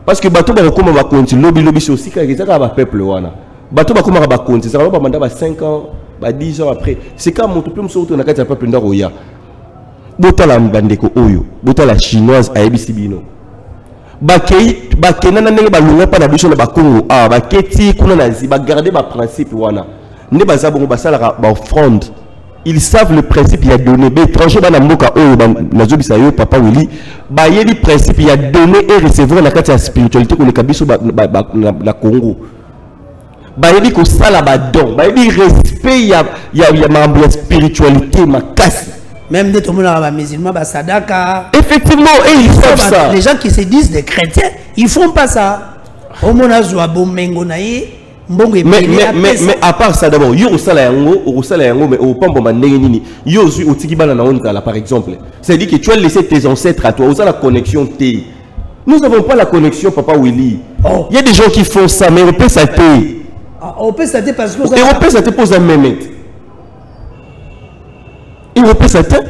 S2: Parce que bateau va comme va continuer lobby c'est aussi que ça va peuple wana. Bateau va comme va continuer ça va mandat 5 ans, 10 ans après. C'est quand mon tout sur na kati peuple ndaroya. Botala mbandeko oyo, botala chinoise a ebisibino. Bakei bakena ndenge balunga pa na biso na bakongo ah baketi kuna nazi ba garder ba principe wana. Ils savent le principe, il y a donné. Les étrangers, papa Willy, il y a principe, il y a donné et recevoir la spiritualité qu'on est la Congo. Il y a que ça là-bas, il y a respect, il y a ma spiritualité, ma casse.
S1: Même des musulmans, sadaka.
S2: Effectivement, et ils savent ça.
S1: Les gens qui se disent des chrétiens, ils font pas ça.
S2: Mais à part ça d'abord, yo osala yango mais au pambo mandenge nini yo au tiki bana na onta là par exemple. C'est-à-dire que tu as laissé tes ancêtres à toi, osala connexion T. Nous n'avons pas la connexion, Papa Willy. Oh. Il y a des gens qui font ça, mais on peut s'attendre.
S1: On peut s'attendre parce que...
S2: On peut s'attendre pour un mémètre. Et on peut s'attendre.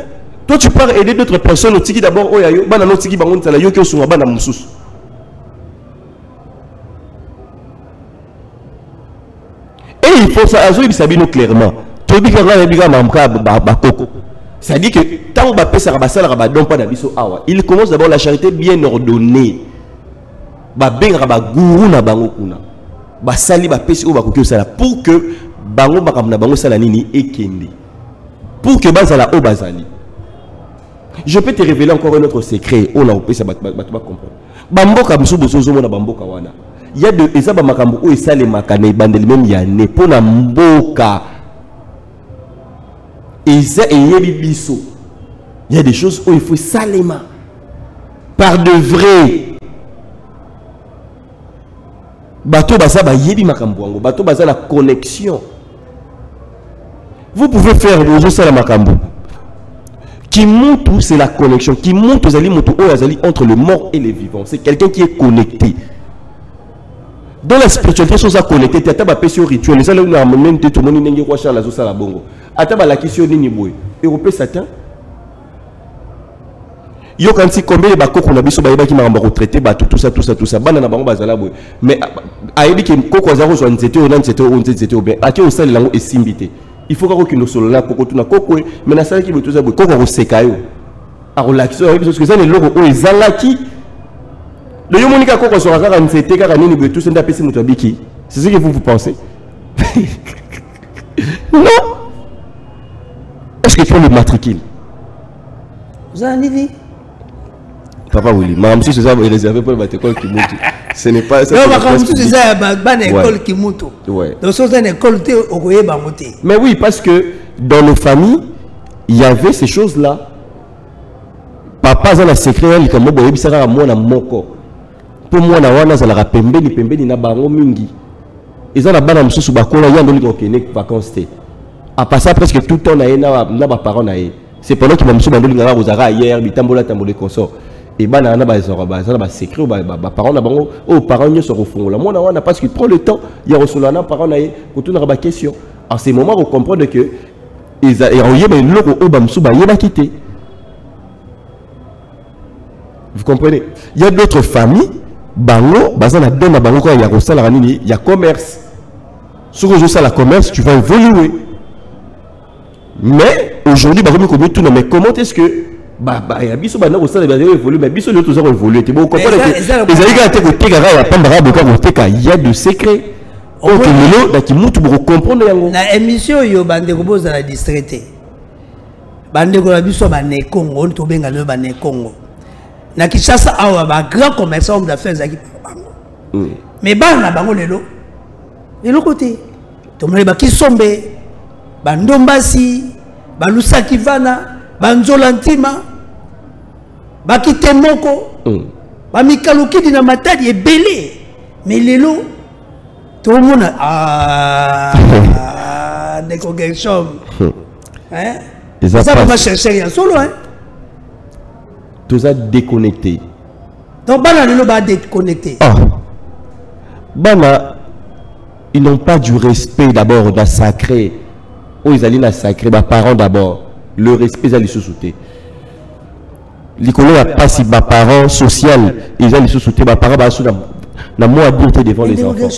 S2: Toi, tu pars aider d'autres personnes. Tiki d'abord, oh yayo, banano tiki bangon tala yo kyo sunga bana mususu. Et il faut ça, azo ibisabino clairement. Tobi kanga yabiga mamka bakoko. C'est-à-dire que tant que Bapé Sarabasal Rabadon pas d'abisso awa, il commence d'abord la charité bien ordonnée. Babeng Rabagourou na bango kuna. Basali Bapé si Obakoki sala pour que bango bakamna bango sala nini ekende. Pour que bazala obazali. Je peux te révéler encore un autre secret. On a opé ça bat comprendre. Bamboka msubo sozo na bamboka wana. Il y a de ezaba makambo o esale makane bandeli même yane pona mboka. Il y a des choses où il faut salement, par de vrai. Bateau baza ba yebi makambo, bateau baza la connexion. Vous pouvez faire des choses à la makambo. Qui monte, c'est la connexion. Qui monte aux alliés entre le mort et les vivants. C'est quelqu'un qui est connecté. Dans la spiritualité, sont connectés. Tu as pas sur rituel. Les gens ont même tout le monde n'est pas la zosa la bongo. Ataba la question ni boy. Européen Satan. Yo quand si combien de bako qu'on a biso ba qui m'a retraité ba tout ça. Bana bango bazala boy. Mais ayebi que koko zaro zo nzete o nzete o bien. Ati o sala lango esimbité. Il faut que nous solo là koko tuna koko mais na sala ki boto za boy koko ro sekayo. A relaxer parce que ça les logo o ezalaki. Le yomonika koko so kaka nzete kaka nini boy tout ça ndapesi muto biki. C'est ce que vous pensez? Non. Est-ce que tu as le matricule?
S1: Vous avez dit?
S2: Papa Willy, ma monsieur, c'est ça, il est réservé pour l'école qui monte. Ce n'est pas ça.
S1: Non, ma monsieur, c'est ça, une école qui monte.
S2: Ouais.
S1: Donc, c'est une école qui est monter.
S2: Mais oui, parce que dans nos familles, il y avait ces choses-là. Papa, ça a secret, il comme moi, il s'est à moi, moko. Pour moi, na wana, ça la pembe, ni na bango mingi. Ils ont la banane sous bakola, il y a un autre vacances. À passer presque tout le temps, na ba parents naé. C'est pendant que mamsou bandoli ngara ozara hier, bitambola tambolé consort. Et ben na ba secret ba parents na bango, oh parents ne se refont la. Moi na parce qu'il prend le temps, il y a reçu na parents naé, pour tout na ba question. En ces moments, on comprend que ils a yé ben loko o bamsou ba yé ba quitter. Vous comprenez? Il y a d'autres familles, bango, bazana donne bango quand il y a reçu la nini, il y a commerce. Si tu fais la commerce, tu vas évoluer. Mais aujourd'hui, mais comment est-ce que biso bana ko sala évoluer mais biso les autres évoluer tu comprends que il y a de secrets donc lelo qui mutu pour comprendre yango
S1: na émission yo bande ko boza la distraité bande ko biso bane Congo to benga le bane Congo na Kinshasa awa ba grand commerçant d'affaires aki bango mais bana bango lelo côté to mole ba kisombe bandombasi balusaki vana banzolantima bakitemoko bamikalukidi na matadi ebele mais lelo tout le monde des congrégations hein ça va chercher rien solo hein
S2: tout ça déconnecté
S1: donc bana lelo ba déconnecté
S2: bana ils n'ont pas du respect d'abord d'un sacré. Oh, ils allaient la sacré, mes parents d'abord. Le respect, ils allaient se soutenir. Les collègues n'ont pas si mes parents social, ils allaient se soutenir. Mes parents, na moi adulté devant les enfants.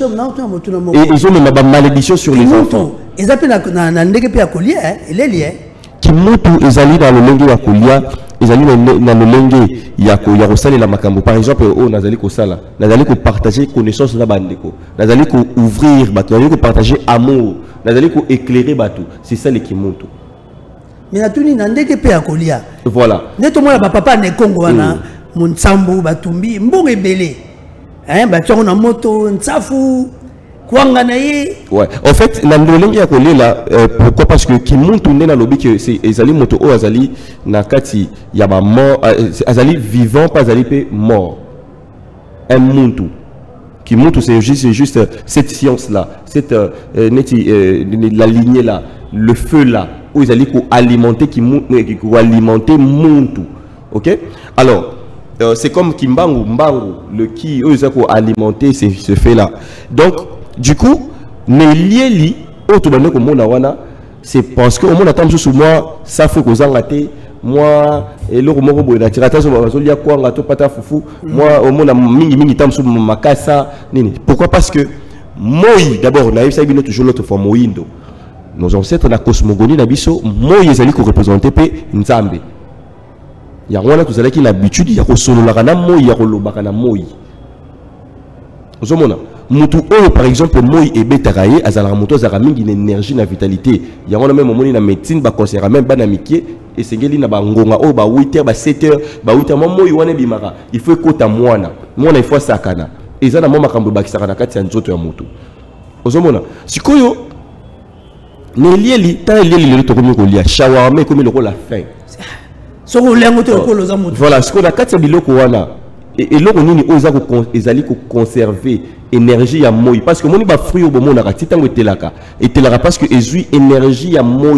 S2: Et ils ont même ma malédiction sur les enfants.
S1: Ils appellent na ndeke pe akolia, il est lié.
S2: Qui montent, ils allaient dans le lengue akolia, ils allaient dans le lengue ya kosala la makambo. Par exemple, oh nazali kosala, nazali ko partager connaissance na bandeko, nazali ko ouvrir bato, nazali ko partager amour. Éclairer bateau, c'est ça les qui montent.
S1: Mais na tuni na ndeke pe akolia.
S2: Voilà.
S1: Neto moi ba papa ne Congo wana, Monsambu batumbi, mbongo ebele. Hein, batongo na moto, nsafu, kwanga na ye. Ouais. En fait, na ndolengi akolia là, pourquoi parce que qui monte na lobi que c'est ezali moto o azali na kati ya ba mort, azali vivant pas azali pe mort. Un muntu. Qui montre c'est juste cette science là, cette la lignée là, le feu là, où ils allaient alimenter qui alimenter monte, ok? Alors
S2: c'est comme Kimbangu, Mbangu, le qui, eux, ils ont alimenté ce fait-là. Donc, du coup, Nelieli, c'est parce que au monde attend sur moi, ça faut que raté. Moi, et le romo boy na tirata so bazoli ya kwa ngato pata fufu. Moi, au monde mingi tam sur makasa. Pourquoi? Parce que moi, d'abord, on a eu toujours l'autre fois Moindo. Nos ancêtres, la cosmogonie, la biso, moi, ils allaient représenter Nzambe. Il y a un qui a l'habitude, il y a un solo la moi, il y a un lobakana moi. Vous savez, Moutou, par exemple, moi et Betaraye, Azala Moto, Zaraming, une énergie, une vitalité. Il y a un même moment, la médecine, bah, conseiller, même, bah, n'amiqué, et c'est qu'il y a un ngonga, oh, bah, 8h, bah, 7h, bah, 8h, moi, il y a bimara. Il faut que ta moana, il faut sakana. Et ça, moi, ma cambo, bah, qui sera na kati, c'est un moto. Vous savez, si koyo, ne lieli, t'as lieli, le tokomi kolia, shawarma, comme le rôle la fin. Voilà, ce qu'on a quatre biloko wana et là on est conserver énergie à moi parce que mon ba fruit au moment na titango telaka parce que ezui énergie à moi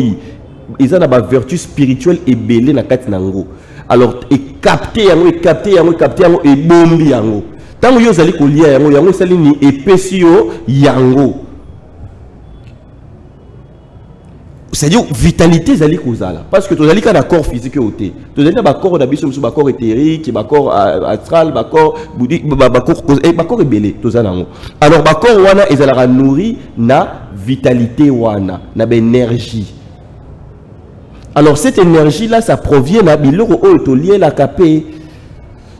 S2: ils ont ba vertu spirituelle et belé na kati nango alors et capter yango et bombi yango tango yo zali kolia yango sali ni epesio yango. C'est-à-dire vitalité zali kozala parce que tu as un corps physique côté tu as un corps d'habitude sur corps éthérique un corps astral un corps bouddhique un corps ébélé tout ça alors un corps wana ezala nourri na vitalité wana na énergie. Alors cette énergie là ça provient na biloko o to lié la capé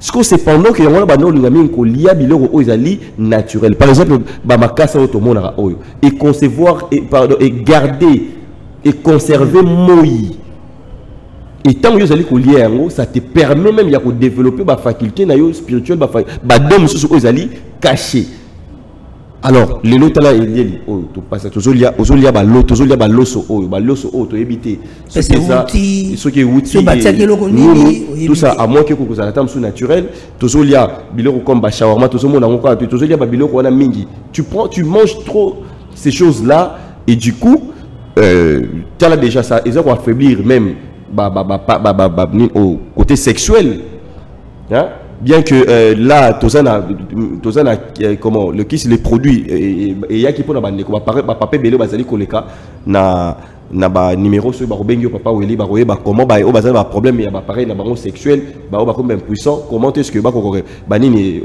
S2: ce que c'est pendant que wana bano lingami ko lié biloko o ezali naturel par exemple ba makasa o to mona oyo et concevoir et garder et conserver moi. Et tant que vous allez lier ça te permet même de développer ma faculté spirituelle, ma dom sur vous allez cacher. Alors les lots là il y a tout passe toujours il y a l'osso to éviter
S1: c'est ça
S2: ce qui est outil tout ça à moins que vous allez attendre sous naturel toujours il y a biloko comme ba shawarma toujours mon encore toujours il y a biloko wana mingi tu manges trop ces choses là et du coup tu as déjà ça, ils vont affaiblir même au côté sexuel. Hein? Bien que là, comment le kiss les produits et il y a qui peut papa belé bazali koleka na ba numéro sur ba bengi papa ou eli ba comment ba o bazali ba problème ya ba pareil na baron sexuel ba o ba comme impuissant comment est-ce que ba nini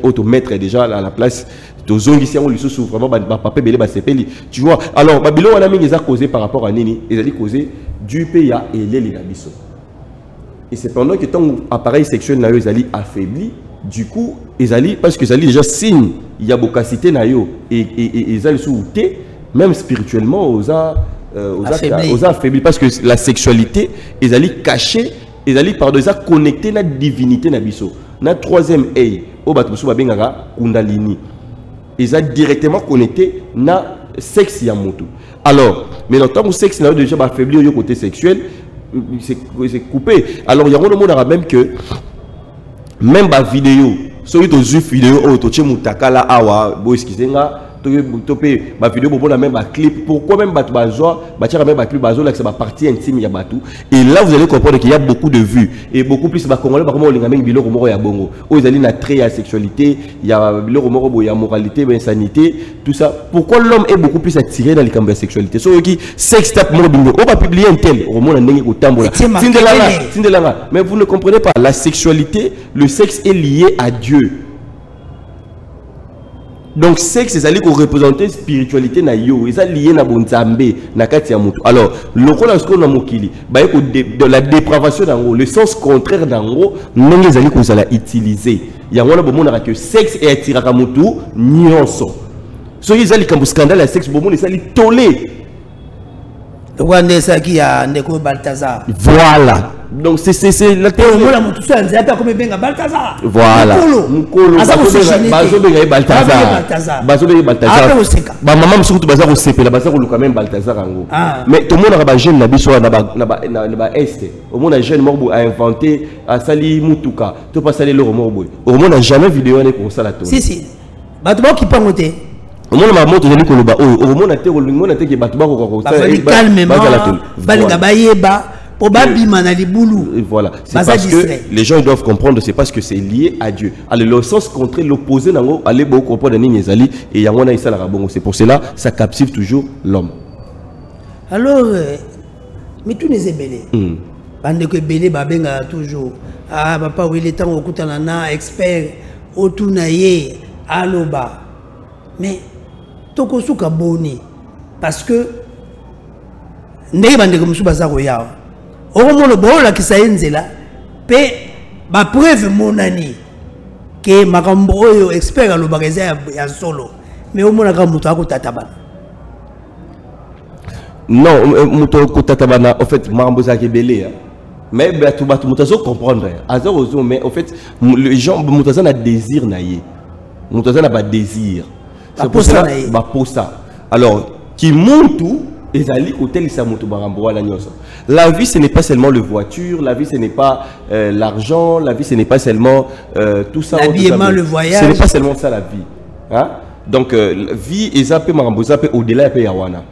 S2: auto mettre déjà à la place de zongi si on lui sous vraiment ba papa belé ba sepeli tu vois alors ba bilo wana mingi za causé par rapport à nini ils allaient causer du PA et les biso et c'est pendant que ton appareil sexuel na yo ils allaient affaibli du coup ils allaient parce que ils allaient déjà signe il y a bocacité na yo et ils allaient sous même spirituellement aux affaiblis parce que la sexualité ils allaient cacher ils allaient par déjà connecter la divinité na biso na troisième œil au batusu babengaka kundalini ils allaient directement connecté na sexe ya moto alors mais dans tant que sexe na déjà affaibli au côté sexuel c'est coupé alors il y a un monde même que même ba vidéo soki to zu vidéo o to chemutaka la awa bo excusenga topé ma vidéo pour la même clip pourquoi même batu bazwa batira même clip bazwa là que c'est ma partie intime ya batu et là vous allez comprendre qu'il y a beaucoup de vues et beaucoup plus ba congolais comment linga mengi biloko moko ya bongo o ezali na trait ya sexualité il y a biloko moko bo ya moralité ba insanité tout ça pourquoi l'homme est beaucoup plus attiré dans les camps de sexualité so qui sex tap mo bingo on va publier un tel au monde ndenge ko tambola tindelanga mais vous ne comprenez pas la sexualité le sexe est lié à Dieu. Donc sexe c'est allé qu'on représenter spiritualité na yo, ils lié na bonzambe na kati ya mutu. Alors le rôle ce qu'on a mokili, ba de la dépravation d'ango, le sens contraire d'ango, non les allés qu'on ça utiliser. Il y a un moment que sexe et attiraka mutu nyonso. So ils allé comme scandale à sexe bomo les allé toler.
S1: Voilà.
S2: Donc c'est la théorie. Voilà. Maman surtout bazar au CP, la bazar au quand même Balthazar ango. Mais tout le monde a ba jeune na biso na ba est. Au monde a jeune morbo a inventé a sali mutuka. To pas sali le morbo. Au monde a jamais vidéo ne comme ça la tour.
S1: Si. Batbo qui pangote.
S2: Au monde ma moto au monde a te qui batba ko ça.
S1: Calmement. Balinga bayeba pour babima na libulu.
S2: Voilà, c'est parce que les gens doivent comprendre, c'est parce que c'est lié à Dieu. Alors le sens contraire, l'opposé nango aller beaucoup comprendre ni ezali et yangona isala rabongo. C'est pour cela ça captive toujours l'homme.
S1: Alors mais tout les ébélé. Bande que belé babenga toujours. Ah papa oui, il est temps au kutana na expert otunaye aloba. Mais toko suka boni parce que ndenge bande que musu baza koyawa. Omo le bola ki saenzela pe ba preuve monani que makambo oyo expert aloba ya solo. Mais omo na ka mutu akotatabana.
S2: Non, mutu kotatabana en fait makambo za kebele. Mais tu vas comprendre. Mais en fait, les gens, Moutazan a désir naïe. Moutazan n'a pas désir. C'est pour ça. Alors, qui monte tout, la vie, ce n'est pas seulement le voiture, la vie, ce n'est pas l'argent, la vie, ce n'est pas seulement tout ça.
S1: L'habillement, le voyage.
S2: Ce n'est pas seulement ça la vie. Hein? Donc, la vie, au-delà de Yawana.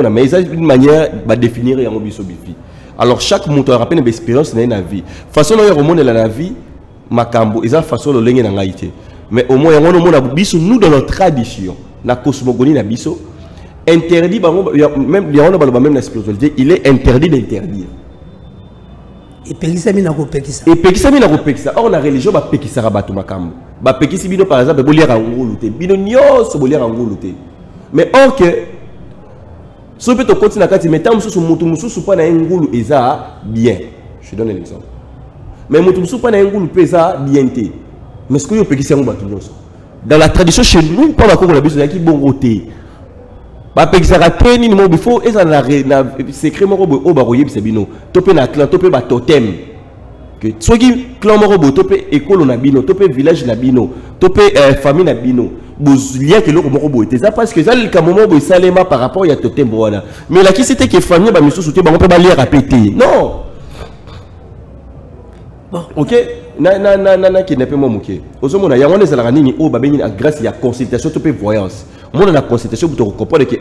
S2: Mais il y a une manière de définir un vie. Alors chaque moto rappelle une expérience dans la vie. Façon dont on remonte la vie, makambo, ils ont façon de l'engager dans la vie. Mais au moins nous dans notre tradition, la cosmogonie na biso interdit même la spiritualité, il est interdit d'interdire.
S1: Et pekisa mina ko pekisa.
S2: Et pekisa mina ko pekisa. Or la religion ba pekisa rabatu makambo. Ba pekisi bino par exemple boliera ngulu te. Bino nyos boliera ngulu te. Mais or que si tu continues à dire, mais tant que tu ne pas bien. Je donne un exemple. Mais tu ne pas bien. Mais ce que tu peux dans la tradition chez nous, pas encore la besoin qui bon côté. Pas que ça a traîné, il faut et ça na secret mo au baroyer bisabino. Topé na clan, topé ba totem. Que soit qui clan mo robo, topé école na bino, topé village na bino, topé famille na bino. Lien que l'autre morobo était ça parce que ça le moment où salema par rapport il y a totem voilà. Mais là qui c'était que famille ba miso soutien ba on peut pas lire répéter. Non. Bon, OK. Na qui n'est pas moi moké. Ozomona ya wana ezala nini o ba bengi grâce ya consultation topé voyance. Moi na consultation pour te comprendre que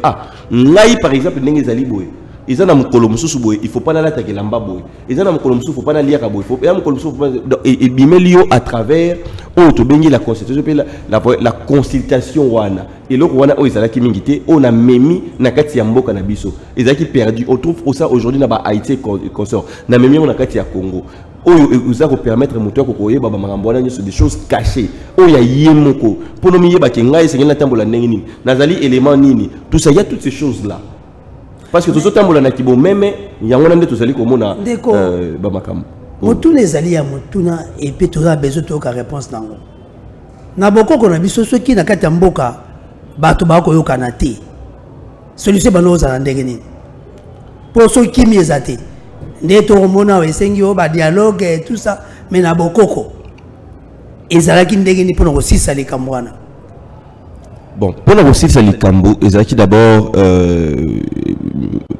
S2: ngai par exemple ndenge ezali boye. Ils ont un mokolo mususu boye, il faut pas l'attaquer lamba boye. Ils ont un mokolo mususu, faut pas lire boye. Il faut un mokolo mususu et bimelio à travers auto bengi la consultation la consultation wana. Et le wana o izala ki mingité, on a memi na kati ya mboka na biso. Ils a qui perdu. On trouve ça aujourd'hui na ba Haïti consort. Na memi on na kati ya Congo. Ils ont permettre moteur ko koyeba ba makambo wana sur des choses cachées. O ya yemoko. Pour nous yeba ke ngai sengela tambola ndenge nini. Nazali élément nini. Tout ça il y a toutes ces choses là. Parce que tout ce temps là qui bon même il y a un moment tous allés comme on a bamakam
S1: motu les alliés à motuna et puis tu as besoin de ta réponse nango na boko qu'on a biso ceux qui na kati mboka bato ba ko yokana te solution bano za ndenge nini pour ceux qui miezate ndeto mona wesengi o ba dialogue et tout ça mais na bokoko ezalaki ndenge ni pour aussi ça les kamwana.
S2: Bon, pour la réussite à l'Ikambo, ils d'abord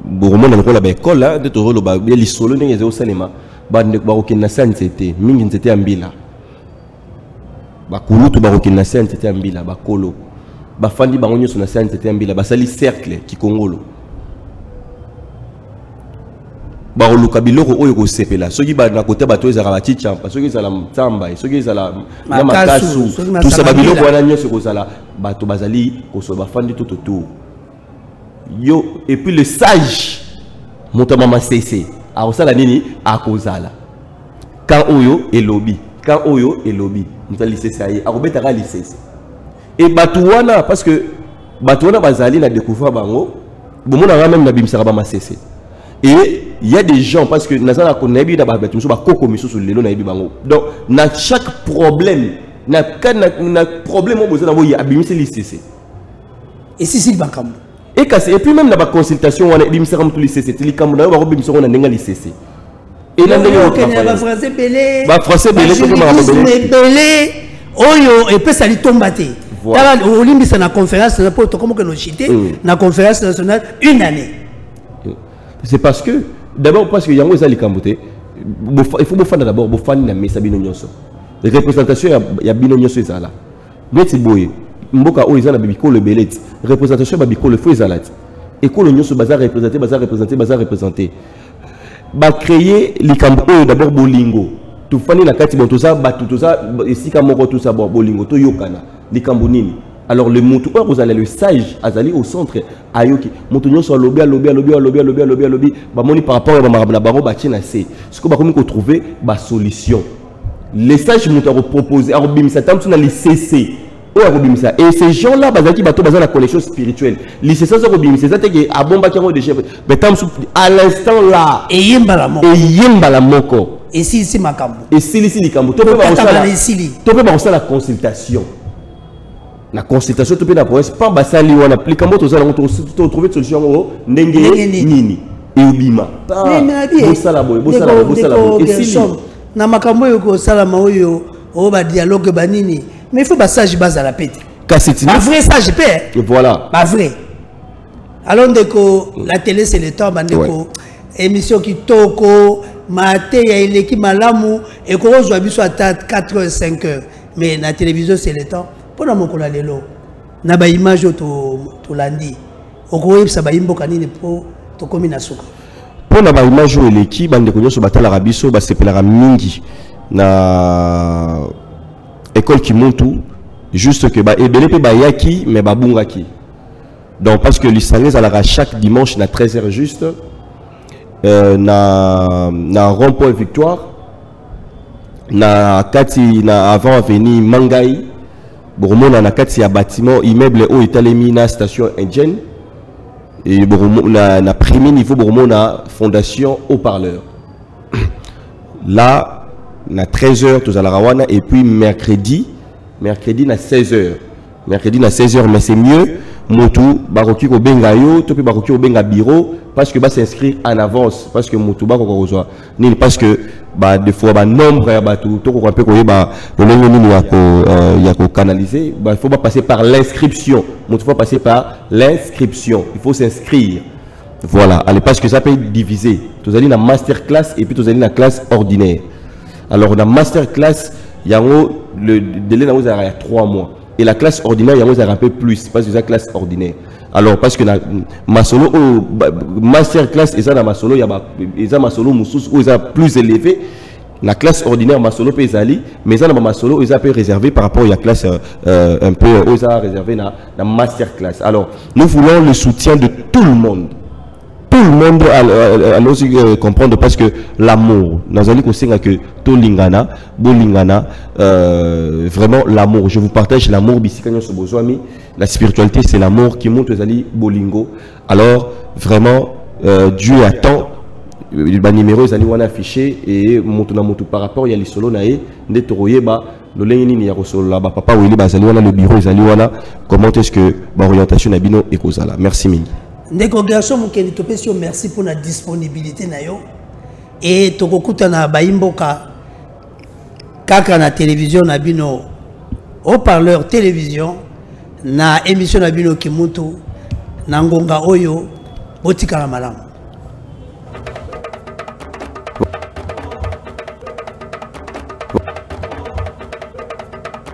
S2: Bourmon dans la école là, de Toro le bas, les solo n'ont au cinéma, bande baroque na c'était, mingin c'était ambila. Bakulu to baroque na c'était ambila, bakolo. Bafandi baronyo sur na c'était ambila, basali cercle qui congolo. Barolu kabiloko oyo ko sepela. Soki ba na côté bato ezala ba chichampa, soki ezala mtamba, soki ezala na makasu, tout ça babiloko wana nyoso ko zala bato bazali ko so bafandi tout autour. Yo et puis le sage motama masese a osala nini akozala. Quand oyo elobi, quand oyo elobi, mutali sese ayi akobeta ka lisese. Et bato wana parce que bato wana bazali na découvrir bango, bomona même na bimsaka ba masese. Et il y a des gens parce que donc dans chaque problème problème
S1: et si bakam
S2: et puis même dans la consultation on a et français belé
S1: oyo et puis ça lui tombe à terre. Voilà na conférence pour comme que nous citer na conférence nationale une année.
S2: C'est parce que d'abord parce que yango ezali kambote il faut bofanda d'abord bofanda na mesa bino nyonso représentation ya bino nyonso ezala neti boye mboka o ezala bibiko le beleti représentation babiko le fo ezala ekolo nyonso baza représenter ba créer likambo d'abord bolingo tout fani na kati bon tout ça ici comme tout ça bolingo to yokana likambo nini. Alors le mutu vous allez le sage azali au centre ayoki mutu nyo so lobby ba moni par rapport à baro ba tina c'est ce que ba komi ko trouver ba solution. Les sages mutu a proposé a bimisa tam na li cc et ces gens-là, ils ont la connexion spirituelle. Les c'est ça que à bomba qui ont des chefs. Mais à l'instant là, et yemba la moko.
S1: Et si ici makambo.
S2: Et si ici likambo. Tu peux pas la consultation. La consultation, tu peux la promesse. Pas basali ou on applique comme autre on trouver une solution au nenge nini et ubima. Bosala boy. Et si
S1: na makambo yoko sala maoyo o ba dialogue banini. Mais il faut que sage base à la pète. Pas vrai ça je peux.
S2: Voilà.
S1: Pas vrai. Alors la télé c'est le temps bandeko émission qui toko maté ya ileki malamu et ko zo biso à 4h 5h mais la télévision c'est le temps pour na mokola lelo na ba image to landi oko yebisa ba imboka nini po to komi na suka
S2: pour na ba image ileki bandeko nyoso batala rabiso ba sepelaka mingi na école qui monte tout juste que bah et belé ba yaki mais ba bungaki donc parce que l'Israël à chaque dimanche na 13h juste na rond-point Victoire na kati na avant avenue Mangai boromona na kati ya bâtiment immeuble au Italemi na station indienne et boromona na premier niveau boromona fondation haut-parleur là na 13h tous à la Rawana et puis mercredi na 16h mais c'est mieux motu baroki ko benga yo to pe baroki ko benga bureau parce que ba s'inscrire en avance parce que motu ba ko reçoit ni parce que ba des fois ba nombre ya batu to ko un peu ko ba le nini ya ko canaliser ba il faut pas passer par l'inscription motu faut passer par l'inscription il faut s'inscrire. Voilà allez parce que ça peut diviser tous allez na masterclass et puis tous allez na classe ordinaire. Alors, dans la masterclass, il y a le délai de 3 mois. Et la classe ordinaire, il y a un peu plus, parce que c'est la classe ordinaire. Alors, parce que ma solo, masterclass, et ça, dans ma solo, il y a ma solo, où il plus élevé. La classe ordinaire, ma solo, mais ça, dans ma solo, il est un peu réservé par rapport à la classe un peu, où il est réservé dans la masterclass. Alors, nous voulons le soutien de tout le monde. Tout le monde a aussi comprendre parce que l'amour, nous allons aussi que tout lingana, bolingana, vraiment l'amour. Je vous partage l'amour, la spiritualité c'est l'amour qui montre aux alliés bolingo. Alors vraiment Dieu attend. Le numéro ils allaient affiché et monte par rapport il y a les solo nae netoroye ba le lengini ya solo là papa ou il bazali wana le bureau ils allaient wana comment est-ce que ba orientation na bino ekozala. Merci mingi.
S1: Ndeko garçon mokeli topesio merci pour la disponibilité na yo et tokokuta na baimboka kaka na télévision na bino haut-parleur télévision na émission na bino kimutu na ngonga oyo botika la malamu.